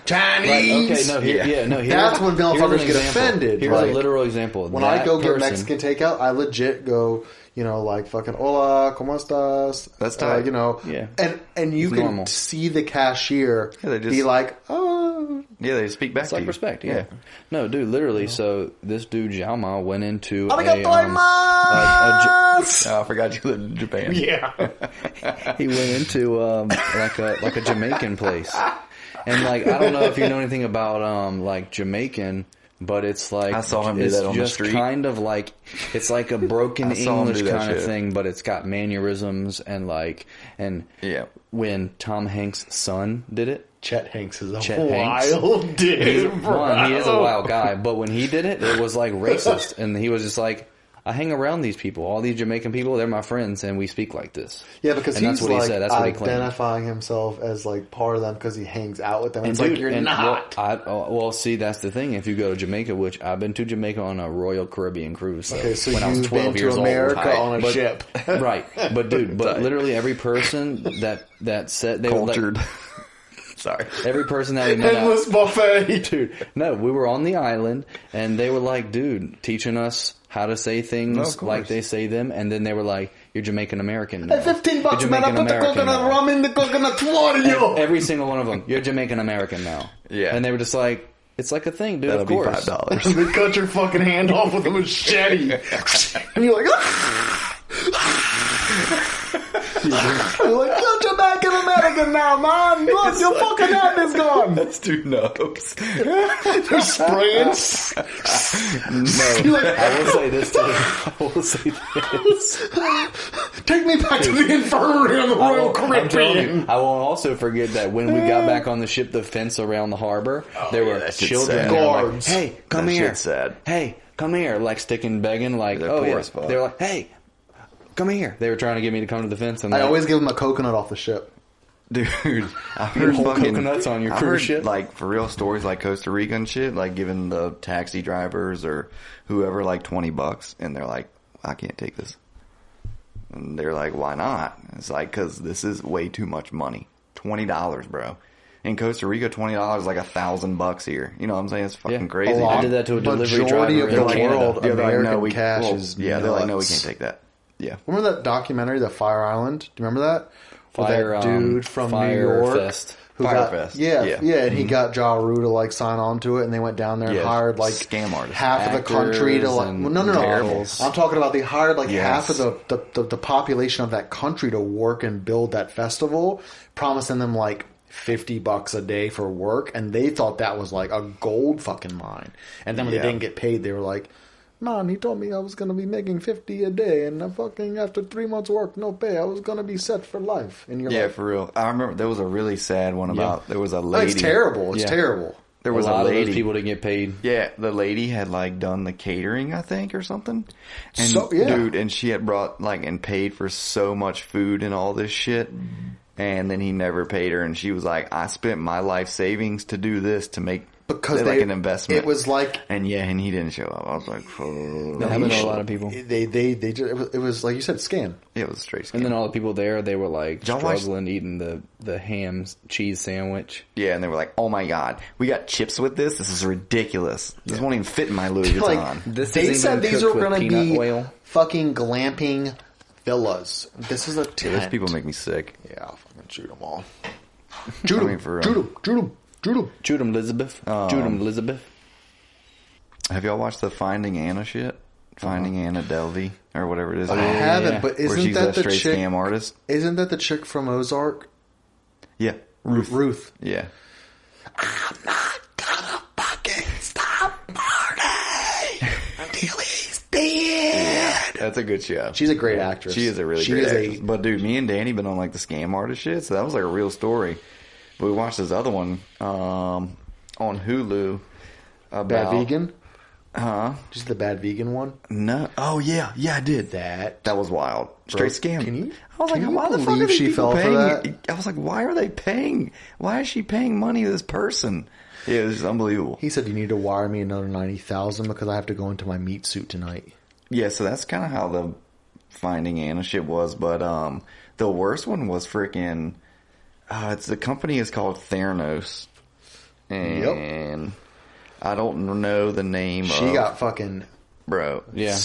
C: Chinese?"
A: Right, okay, no, here's-
C: That's when
A: here's an
C: motherfuckers get
A: example.
C: offended.
A: Here's
C: Like,
A: a literal example.
C: when I go get
A: person-
C: Mexican takeout, I legit go, like fucking "Hola, ¿cómo estás?"
B: That's tight.
A: Yeah.
C: and you
A: It's
C: can
A: normal.
C: see the cashier
B: Yeah, they just-
C: be like, "Oh."
B: Yeah, they speak back
A: It's
B: to
A: like
B: you.
A: respect, yeah. No, dude, literally. So this dude Xiaoma went into
C: Arigato
B: Oh, I forgot you lived in Japan.
C: Yeah.
A: he went into like a Jamaican place, and like I don't know if you know anything about like Jamaican, but it's like
B: I saw him do
A: it's
B: that on the
A: just
B: street.
A: kind of like it's like a broken
B: I saw him
A: English
B: do that
A: kind of
B: shit.
A: thing, but it's got mannerisms and
B: Yeah.
A: when Tom Hanks' son did it.
C: Chet Hanks is a
A: Chet Hanks.
C: wild dude, bro.
A: One, he is a wild guy, but when he did it, it was like racist, and he was just like, I hang around these people, all these Jamaican people, they're my friends, and we speak like this.
C: Yeah, because
A: and
C: he's
A: that's what
C: like
A: he said. That's what he claimed.
C: identifying himself as like part of them because he hangs out with them.
A: And
C: It's
A: dude,
C: like you're
A: and
C: not.
A: Well, see, that's the thing. If you go to Jamaica, which I've been to Jamaica on a Royal Caribbean cruise,
C: Okay, so
A: when I was
C: you've
A: 12
C: been to
A: years
C: America
A: old,
C: on a
A: But-
C: ship.
A: right? But dude, literally every person that said they
B: Cultured.
A: were like,
B: Sorry.
A: every person that we met out,
C: Endless buffet.
A: dude. No, we were on the island, and they were like, dude, teaching us how to say things
B: of course.
A: like they say them, and then they were like, "You're Jamaican American now.
C: Hey, $15,
A: You're
C: man. I
A: Jamaican
C: put the
A: American
C: coconut
A: now."
C: rum in the coconut water, yo.
A: Every single one of them, "You're Jamaican American now."
B: Yeah.
A: and they were just like, It's like a thing, dude.
B: That'll
A: of
B: be
A: course.
B: $5.
C: They cut your fucking hand off with a machete. And you're like, you're like, cut your back in America now, man. Look, your fucking hand is gone.
B: That's too nubs.
C: They're spraying.
A: No, I will say this too. I will say this.
C: Take me back to the infirmary on the Royal
A: I'm telling you,
C: Caribbean.
A: I won't also forget that when we got back on the ship, the fence around the harbor, there were
B: that shit's
A: children
B: sad.
A: there like,
C: Guards.
A: hey, come
B: That
A: here.
B: shit's sad.
A: Hey, come here. Like sticking, begging, like,
B: They're
A: oh
B: poor
A: yeah.
B: as fuck.
A: They were like, hey, come here. They were trying to get me to come to the fence. And
C: I
A: like,
C: always give them a coconut off the ship.
B: Dude, I heard
A: whole
B: fucking
A: coconuts on your
B: I
A: cruise
B: heard,
A: ship?
B: like for real stories like Costa Rica and shit, like giving the taxi drivers or whoever like $20, and they're like, I can't take this, and they're like, why not? It's like because this is way too much money. $20, bro. In Costa Rica, $20 is like $1,000 here. You know what I'm saying? It's fucking
A: yeah.
B: crazy.
A: I
B: dude.
A: did that to a delivery
C: Majority
A: driver
C: of
A: in
C: the
A: Canada.
C: world,
B: Yeah, they're like,
C: American
B: no,
C: cash is
B: yeah, they're like, no, we
C: nuts.
B: can't take that. Yeah.
C: Remember that documentary, The Fire Island? Do you remember that? With
A: Fire,
C: that dude from New
A: Fire
C: York.
A: Fest.
C: Who
B: Fire
C: got,
B: Fest.
C: Yeah,
B: Yeah.
C: and he got Ja Rule to like sign on to it, and they went down there and
B: Yeah,
C: hired like
B: scam artists.
C: half of the country to like.
A: Actors
C: Well, no.
A: and models.
C: I'm talking about they hired like
B: Yes.
C: half of the population of that country to work and build that festival, promising them like $50 a day for work, and they thought that was like a gold fucking mine. And then when
B: Yeah.
C: they didn't get paid, they were like, "Man, he told me I was gonna be making $50 a day, and I fucking after 3 months work, no pay, I was gonna be set for life." And you're
B: Yeah,
C: like,
B: for real. I remember there was a really sad one about there was a
C: oh,
B: lady.
C: "It's terrible. It's
A: Yeah.
C: terrible."
B: There
A: A
B: was
A: lot
B: a
A: of
B: lady.
A: those people didn't get paid.
B: Yeah, the lady had like done the catering, I think, or something. And
C: So- yeah.
B: dude, and she had brought like and paid for so much food and all this shit. And then he never paid her, and she was like, "I spent my life savings to do this to make
C: Because
B: like
C: they-
B: an investment."
C: It was like
B: and he didn't show up. I was like, oh.
A: That happened to a lot of people.
C: they just, it was like you said, scam.
B: It was a straight scam.
A: And then all the people there, they were like
B: Y'all watch-
A: struggling eating the ham cheese sandwich.
B: Yeah, and they were like, "Oh my god, we got chips with this. This is ridiculous. This won't even fit in my Louis Vuitton."
C: Like
A: This
C: they
A: isn't
C: said
A: even
C: these
A: cooked
C: were
A: with
C: going to
A: peanut
C: be
A: oil.
C: fucking glamping villas. This is a tent.
B: Those people make me sick.
C: Yeah, I'll fucking shoot them all. Shoot them,
B: for real.
C: shoot them, shoot them, shoot them.
A: Shoot 'em, Elizabeth. Shoot 'em, Elizabeth.
B: Have y'all watched the Finding Anna shit? Finding Anna Delvey or whatever it is.
C: I haven't,
A: yeah.
C: but
B: where
C: isn't
B: she's
C: that
B: a
C: the
B: straight
C: chick?
B: scam artist.
C: Isn't that the chick from Ozark?
B: Yeah, Ruth.
C: Ruth.
B: Yeah,
C: I'm not gonna fucking stop Marty until he's dead.
B: that's a good show.
C: She's a great actress.
B: She is a really
C: She
B: great
C: is
B: actress. But dude, me and Danny been on like the scam artist shit, so that was like a real story. But we watched this other one on Hulu about
C: Bad Vegan.
B: Huh?
C: Just the Bad Vegan one.
B: No. Oh yeah, I did.
C: That
B: That was wild. Straight scam.
C: can you-
B: I was like,
C: can you
B: why the fuck
C: believe
B: are these
C: she
B: people
C: fell for
B: paying?
C: that?
B: I was like, why are they paying? Why is she paying money to this person? Yeah, it was unbelievable.
C: he said, "You need to wire me another 90,000 because I have to go into my meat suit tonight."
B: Yeah, so that's kind of how the Finding Anna shit was. But the worst one was freaking. It's the company is called Theranos, and I don't know the name.
C: She got fucking
B: bro.
A: Yeah.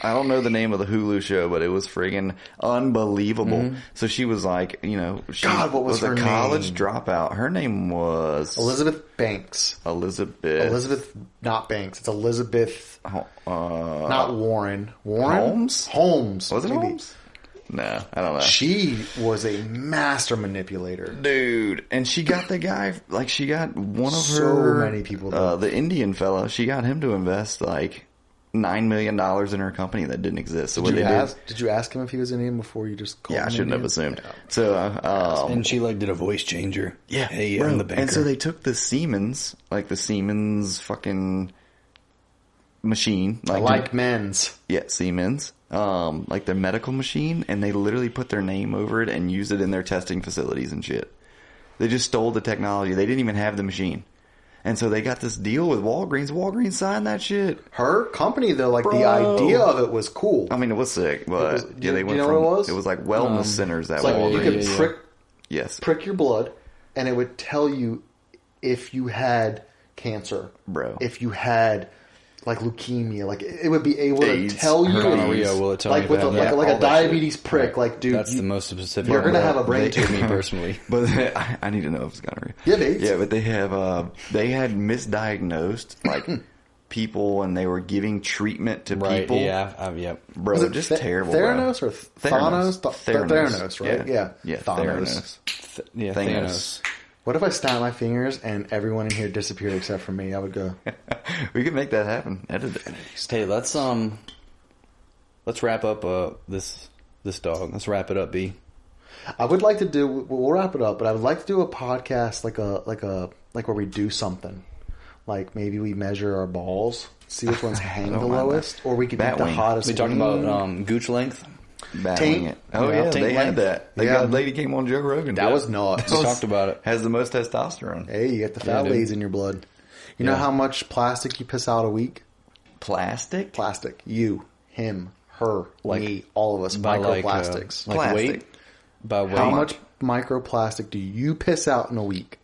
B: I don't know the name of the Hulu show, but it was friggin' unbelievable.
A: Mm-hmm.
B: So she was like, you know, she
C: God, what was
B: a
C: her
B: college
C: name?
B: dropout. Her name was
C: Elizabeth Banks.
B: Elizabeth.
C: Not Banks. It's Elizabeth. Not Warren. Warren
B: Holmes?
C: Holmes.
B: Was it
C: maybe.
B: Holmes? No, I don't know.
C: She was a master manipulator.
B: Dude, and she got the guy, like she got one of
C: So
B: her,
C: many people did.
B: the Indian fella, she got him to invest like $9 million in her company that didn't exist. So what they
C: Did you ask him if he was Indian before you just called
B: yeah, I
C: him
B: shouldn't have
C: Indian?
B: assumed.
C: Yeah.
B: So,
A: And she like did a voice changer.
B: yeah,
A: Hey,
B: bro.
A: I'm the banker.
B: And so they took the Siemens, like the Siemens fucking machine,
C: Like men's.
B: yeah, Siemens, like their medical machine, and they literally put their name over it and used it in their testing facilities and shit. They just stole the technology. They didn't even have the machine. And so they got this deal with Walgreens. Walgreens signed that shit.
C: Her company, though, like the
B: Bro.
C: idea of it was cool.
B: I mean, it was sick, but
C: was-
B: yeah, they
C: you
B: went
C: know
B: from
C: what it was?
B: like wellness centers at
C: It's like you
B: Walgreens.
C: could prick
B: Yes,
C: prick your blood, and it would tell you if you had cancer,
B: bro.
C: if you had like leukemia. Like it would be able
B: AIDS,
C: to tell you,
A: gonorrhea, will it tell
C: like
A: you
C: with
A: to
C: a,
A: have that?
C: like
B: All
C: a
B: that
C: diabetes
B: shit.
C: prick.
A: Right.
C: Like, dude,
A: That's the most specific.
C: you're gonna
A: one
C: have a brain
A: to
C: tumor.
A: me personally.
B: But I need to know if it's gonorrhea.
C: Yeah, AIDS.
B: Yeah, but they have they had misdiagnosed like people, and they were giving treatment to
A: Right?
B: people.
A: Yeah. Yep.
B: Bro,
C: Was it
B: just
C: Th-
B: terrible.
C: Theranos
B: bro.
C: or Thanos? Theranos, right? Yeah.
B: Theranos.
A: Yeah.
B: Thanos.
C: What if I snapped my fingers and everyone in here disappeared except for me? I would go.
B: We could make that happen. Edit it.
A: Hey, let's wrap up this dog. Let's wrap it up, B.
C: I would like to do. We'll wrap it up, but I would like to do a podcast like where we do something. Like maybe we measure our balls, see which ones hang the
B: don't mind
C: lowest, or we could eat the
B: Batwing.
C: hottest.
A: We talking
C: wing.
A: about gooch length.
B: Batwing
C: Taint.
B: it. Oh
C: Yeah,
B: yeah,
C: taint
B: they had
C: length.
B: that.
C: Yeah.
B: That lady came on Joe Rogan.
C: That was nuts.
A: We talked about it.
B: Has the most testosterone.
C: Hey, you got the fat
A: dude.
C: lays in your blood. You know
A: Yeah.
C: how much plastic you piss out a week?
B: Plastic.
C: Plastic. You, him, her,
A: Like-
C: me, all of us.
A: By
C: Microplastics.
A: like
B: Plastic.
A: weight. By weight.
C: How much microplastic do you piss out in a week?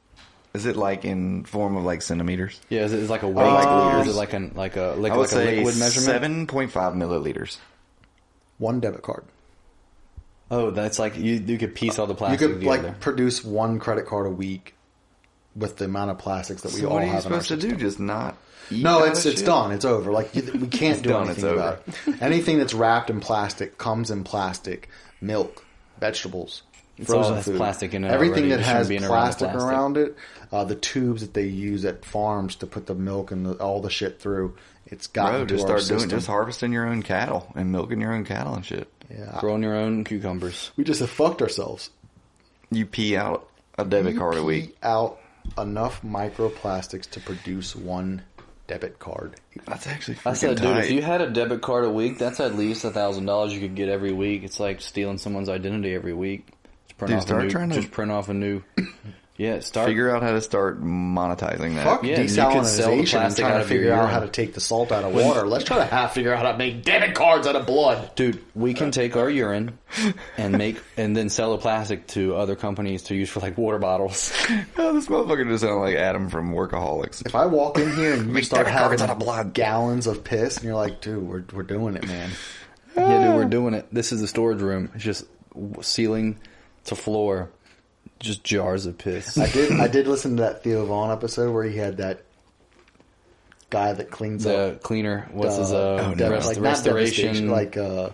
B: Is it like in form of like centimeters?
A: Yeah, is it like a weight?
B: like
A: or
B: liters.
A: is it like a
B: I would
A: like a
B: say
A: liquid measurement?
B: 7.5 milliliters.
C: One debit card.
A: Oh, that's like you could piece all the
C: You
A: plastic
C: could
A: together.
C: like produce one credit card a week with the amount of plastics that we
B: So
C: all
B: what are you
C: have in our
B: supposed to
C: system.
B: do? Just not eat?
C: No,
B: that
C: it's
B: shit?
C: done. It's over. Like we can't
B: It's
C: do
B: done,
C: anything
B: it's
C: about it. Anything that's wrapped in plastic comes in plastic. Milk, vegetables,
A: all
C: frozen
A: has
C: food.
A: plastic in it
C: Everything
A: already.
C: that
A: It
C: has
A: shouldn't be around the
C: plastic
A: plastic.
C: around it, the tubes that they use at farms to put the milk and all the shit through, it's gotten
B: Bro,
C: to
B: just
C: our
B: start doing
C: system.
B: just harvesting your own cattle and milking your own cattle and shit.
C: Yeah,
A: Growing your own cucumbers.
C: we just have fucked ourselves.
B: You pee out a debit card a
C: You
B: week.
C: pee out enough microplastics to produce one debit card.
B: That's actually freaking
A: I said, dude,
B: tight.
A: if you had a debit card a week, that's at least $1,000 you could get every week. It's like stealing someone's identity every week. Just print
B: Dude,
A: off
B: start
A: a new.
B: trying to-
A: Just print off a new. Yeah, start.
B: Figure out how to start monetizing that.
C: Fuck
A: Yeah, you could sell the
C: desalinization and
A: plastic
C: trying
A: out
C: to
A: of your
C: figure out
A: urine.
C: how to take the salt out of water. Let's try to figure out how to make debit cards out of blood.
A: Dude, we can take our urine and then sell the plastic to other companies to use for like water bottles.
B: Oh, this motherfucker just sounded like Adam from Workaholics.
C: If I walk in here and you
B: Make
C: start
B: debit cards
C: having
B: out of blood.
C: gallons of piss, and you're like, dude, we're doing it, man.
A: Yeah, dude, we're doing it. This is the storage room. It's just ceiling to floor, just jars of piss.
C: I did listen to that Theo Vaughn episode where he had that guy that cleans
A: The
C: up
A: cleaner, what's his
C: like not devastation,
A: restoration?
C: like that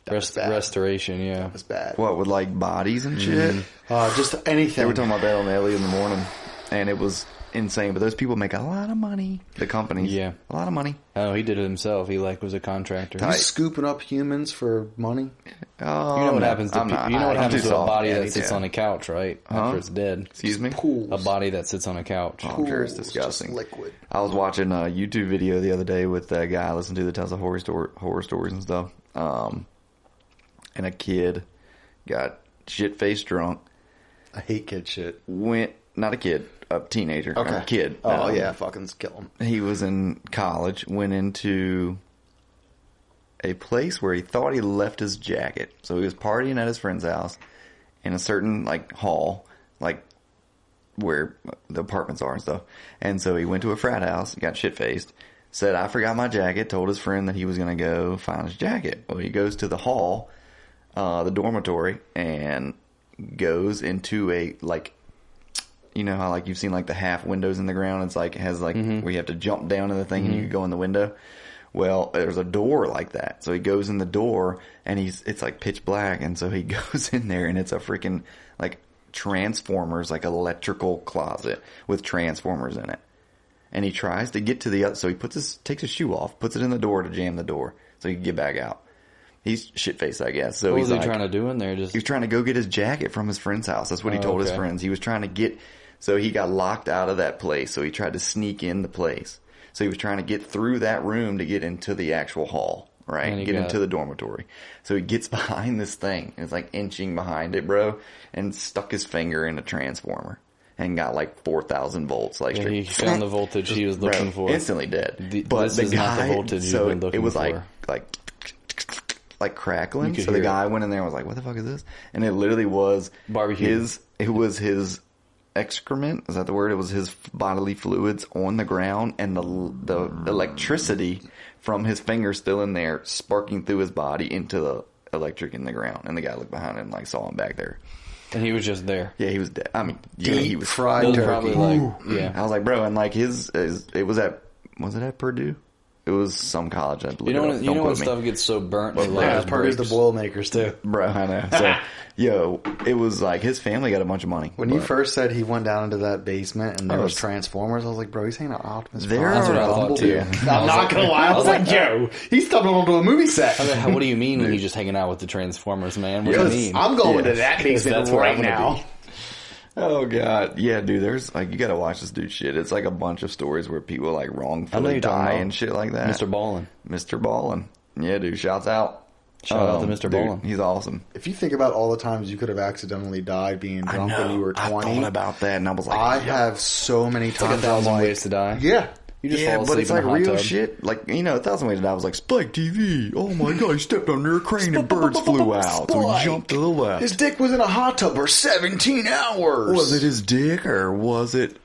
C: was bad.
A: Restoration, yeah.
C: That's bad.
B: What, with like bodies and shit?
C: Just anything.
B: They were talking about that on Ellie in the morning, and it was insane. But those people make a lot of money. The companies,
A: Yeah.
B: a lot of money.
A: Oh, he did it himself. He was a contractor.
C: You scooping up humans for money.
B: Oh,
A: You know what happens to
B: I'm not.
A: you know what
B: I'm
A: happens
B: too
A: to a
B: soft.
A: body
B: Yeah,
A: that sits on a couch, right? After it's dead.
B: Excuse me.
C: Pools.
A: A body that sits on a couch.
B: Oh, I'm sure it's
C: Pools,
B: disgusting.
C: just liquid.
B: I was watching a YouTube video the other day with that guy I listened to that tells the horror stories and stuff. And a kid got shit faced drunk.
C: I hate kid shit.
B: Not a kid, a teenager,
C: Okay.
B: a kid.
C: Oh yeah, fucking kill him.
B: He was in college, went into a place where he thought he left his jacket. So he was partying at his friend's house in a certain like hall, like where the apartments are and stuff. And so he went to a frat house, got shit faced, said, I forgot my jacket, told his friend that he was going to go find his jacket. Well, he goes to the hall, the dormitory, and goes into a, like, you know how, like, you've seen, like, the half windows in the ground? It's like, it has, like, where you have to jump down in the thing and you can go in the window. Well, there's a door like that. So he goes in the door and it's like pitch black. And so he goes in there and it's a freaking, like, transformers, like, electrical closet with transformers in it. And he tries to get to the other, so he takes his shoe off, puts it in the door to jam the door so he can get back out. He's shit-faced, I guess. So
A: What
B: he's
A: was he
B: like,
A: trying to do in there? Just
B: he was trying to go get his jacket from his friend's house. That's what he told his
A: okay.
B: friends. He was trying to get, so he got locked out of that place. So he tried to sneak in the place. So he was trying to get through that room to get into the actual hall, right?
A: And he
B: Get
A: got-
B: into the dormitory. So he gets behind this thing. It's like inching behind it, bro, and stuck his finger in a transformer and got like 4,000 volts. Like
A: he
B: straight,
A: found the voltage he was looking for.
B: instantly dead.
A: But this is not the voltage you've been looking
B: it was
A: for.
B: like crackling.
A: You could
B: So the
A: hear it.
B: guy went in there and was like, "What the fuck is this?" And it literally was
A: Barbecue.
B: It was his excrement. Is that the word? It was his bodily fluids on the ground, and the electricity from his fingers still in there, sparking through his body into the electric in the ground. And the guy looked behind him, like saw him back there.
A: And he was just there.
B: Yeah, he was dead. I mean,
C: Deep
B: he was
C: fried turkey.
A: Probably like, yeah.
B: I was like, bro, and like it was it at Purdue? It was some college. I
A: You know when stuff gets so burnt, it
C: Yeah,
A: just
C: Purdue's the
A: breaks.
C: Boilermakers too.
B: Bro, I know. So, yo, it was like his family got a bunch of money.
C: When you first said he went down into that basement and there
B: I
C: was
B: was-
C: Transformers, I was like, bro, he's hanging out Optimus
B: There
C: Prime.
A: That's what I
B: are-
A: thought too.
C: I'm not gonna lie. I was like, yo, he's stumbling onto a movie set.
A: I was like, what do you mean when he's just hanging out with the Transformers, man? What do you mean?
C: I'm going to
B: Yes.
C: that basement
A: That's where
C: right
A: I'm gonna
C: now.
A: be.
B: Oh god, yeah, dude. There's like you got to watch this dude shit. It's like a bunch of stories where people like
A: I know
B: wrongfully
A: you're talking
B: die
A: about
B: and shit like that.
A: Mr. Ballin.
B: Mr. Ballin. Yeah, dude. Shouts out.
A: Shout out to Mr.
B: Dude,
A: Ballin.
B: He's awesome.
C: If you think about all the times you could have accidentally died being drunk when you were
B: I
C: 20,
B: thought about that, and I was like,
C: I
B: yeah.
C: have so many
A: It's like
C: times
A: 1,000
C: I'm like,
A: ways to die.
C: yeah.
A: You just
B: Yeah,
A: fall
B: but
A: asleep
B: it's
A: in a
B: like
A: hot
B: real
A: tub.
B: shit. Like, you know, 1,000 Ways to Die was like, Spike TV. Oh my god, he stepped under a crane and birds flew out. So he jumped to the left.
C: His dick was in a hot tub for 17 hours.
B: Was it his dick or was it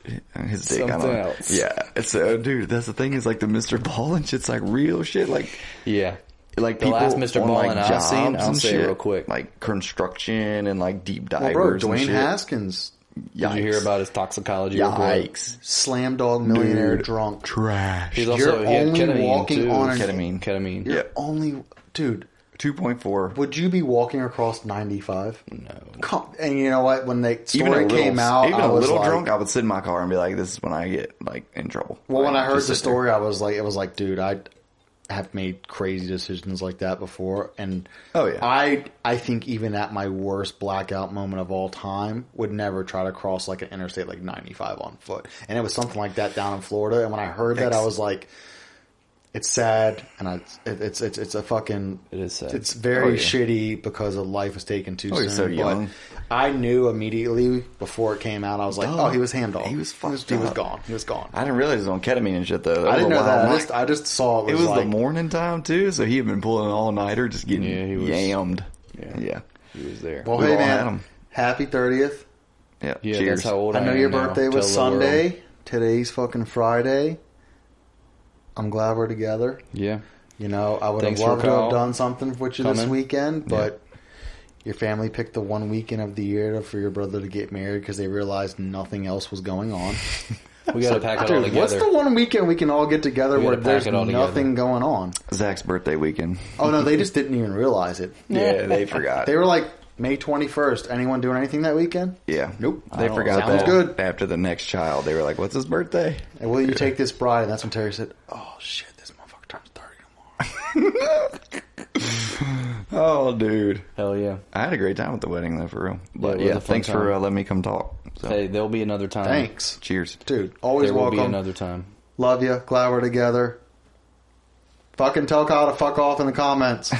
B: his dick? I don't
A: Something
B: know.
A: else.
B: Yeah. It's, dude, that's the thing is like the Mr. Ballin shit's like real shit. Like
A: Yeah.
B: the
A: The last Mr.
B: on,
A: Ballin
B: like,
A: I've seen,
B: jobs
A: I'll
B: and
A: say
B: shit,
A: real quick.
B: like construction and like deep divers.
C: Well, bro,
B: and
C: Dwayne
B: shit.
C: Haskins,
A: Did you hear about his toxicology report?
B: Yikes.
C: slam dog millionaire
B: Dude.
C: drunk.
B: Trash.
A: He's
C: You're
A: also, he had
C: only
A: ketamine
C: walking
A: too.
C: on an-
B: Ketamine.
C: You're
B: Yeah.
C: only, dude,
B: 2.4.
C: would you be walking across 95?
A: No.
C: And you know what? When the
B: Even
C: story
B: a little,
C: came out,
B: even
C: I
B: a
C: was
B: little
C: like,
B: drunk, I would sit in my car and be like, "This is when I get like in trouble."
C: well, when
B: Like,
C: I heard
B: just
C: the
B: sit there.
C: story, I was like, it was like, dude, I have made crazy decisions like that before, and
B: Oh, yeah.
C: I think even at my worst blackout moment of all time, would never try to cross like an interstate like 95 on foot, and it was something like that down in Florida. And when I heard that, I was like, it's sad, and it's a fucking.
A: It is sad.
C: It's very
B: Oh, yeah.
C: shitty because a life was taken too
B: Oh,
C: soon.
B: you're so young.
C: But I knew immediately before it came out. I was like,
B: Duh.
C: oh, he was hand dog.
B: He was fucked
C: He was
B: up.
C: gone. He was gone.
B: I didn't realize it was on ketamine and shit though.
C: I didn't know that.
B: Night.
C: I just saw it
B: It
C: was
B: was
C: like,
B: the morning time too, so he had been pulling an all nighter, just getting
A: Yeah, he was-
B: yammed.
A: Yeah. He was there.
C: well,
B: we
C: hey
B: all had
C: man,
B: 'em.
C: happy 30th.
B: Yeah,
A: Yeah,
B: cheers.
A: that's how old
C: I know
A: am
C: your
A: now.
C: birthday was
A: Tell the world.
C: Sunday. Today's fucking Friday. I'm glad we're together.
A: Yeah.
C: You know, I would
A: Thanks
C: have
A: for
C: loved to have
A: Kyle
C: done something with you this
A: coming.
C: weekend, but your family picked the one weekend of the year for your brother to get married because they realized nothing else was going on.
A: We got to pack it all
C: Dude,
A: together.
C: what's the one weekend we can all get together
A: We
C: where
A: gotta pack
C: there's
A: it all together.
C: nothing going on?
B: Zach's birthday weekend.
C: Oh no, they just didn't even realize it.
B: Yeah, they forgot.
C: They were like, May 21st. Anyone doing anything that weekend?
B: Yeah.
C: Nope.
B: They
A: don't-
B: forgot
C: sounds
B: that
C: good.
B: after the next child. They were like, what's his birthday?
C: And will you take this bride? And that's when Terry said, "Oh shit, this motherfucker turns 30 tomorrow."
B: Oh, dude.
A: Hell yeah.
B: I had a great time with the wedding, though, for real. But
A: it was
B: yeah,
A: a fun
B: thanks for
A: time.
B: letting me come talk. So,
A: Hey, there'll be another time.
C: Thanks,
B: cheers.
C: dude. Always
A: There will
C: welcome.
A: be another time.
C: Love you. Glad we're together. Fucking tell Kyle to fuck off in the comments.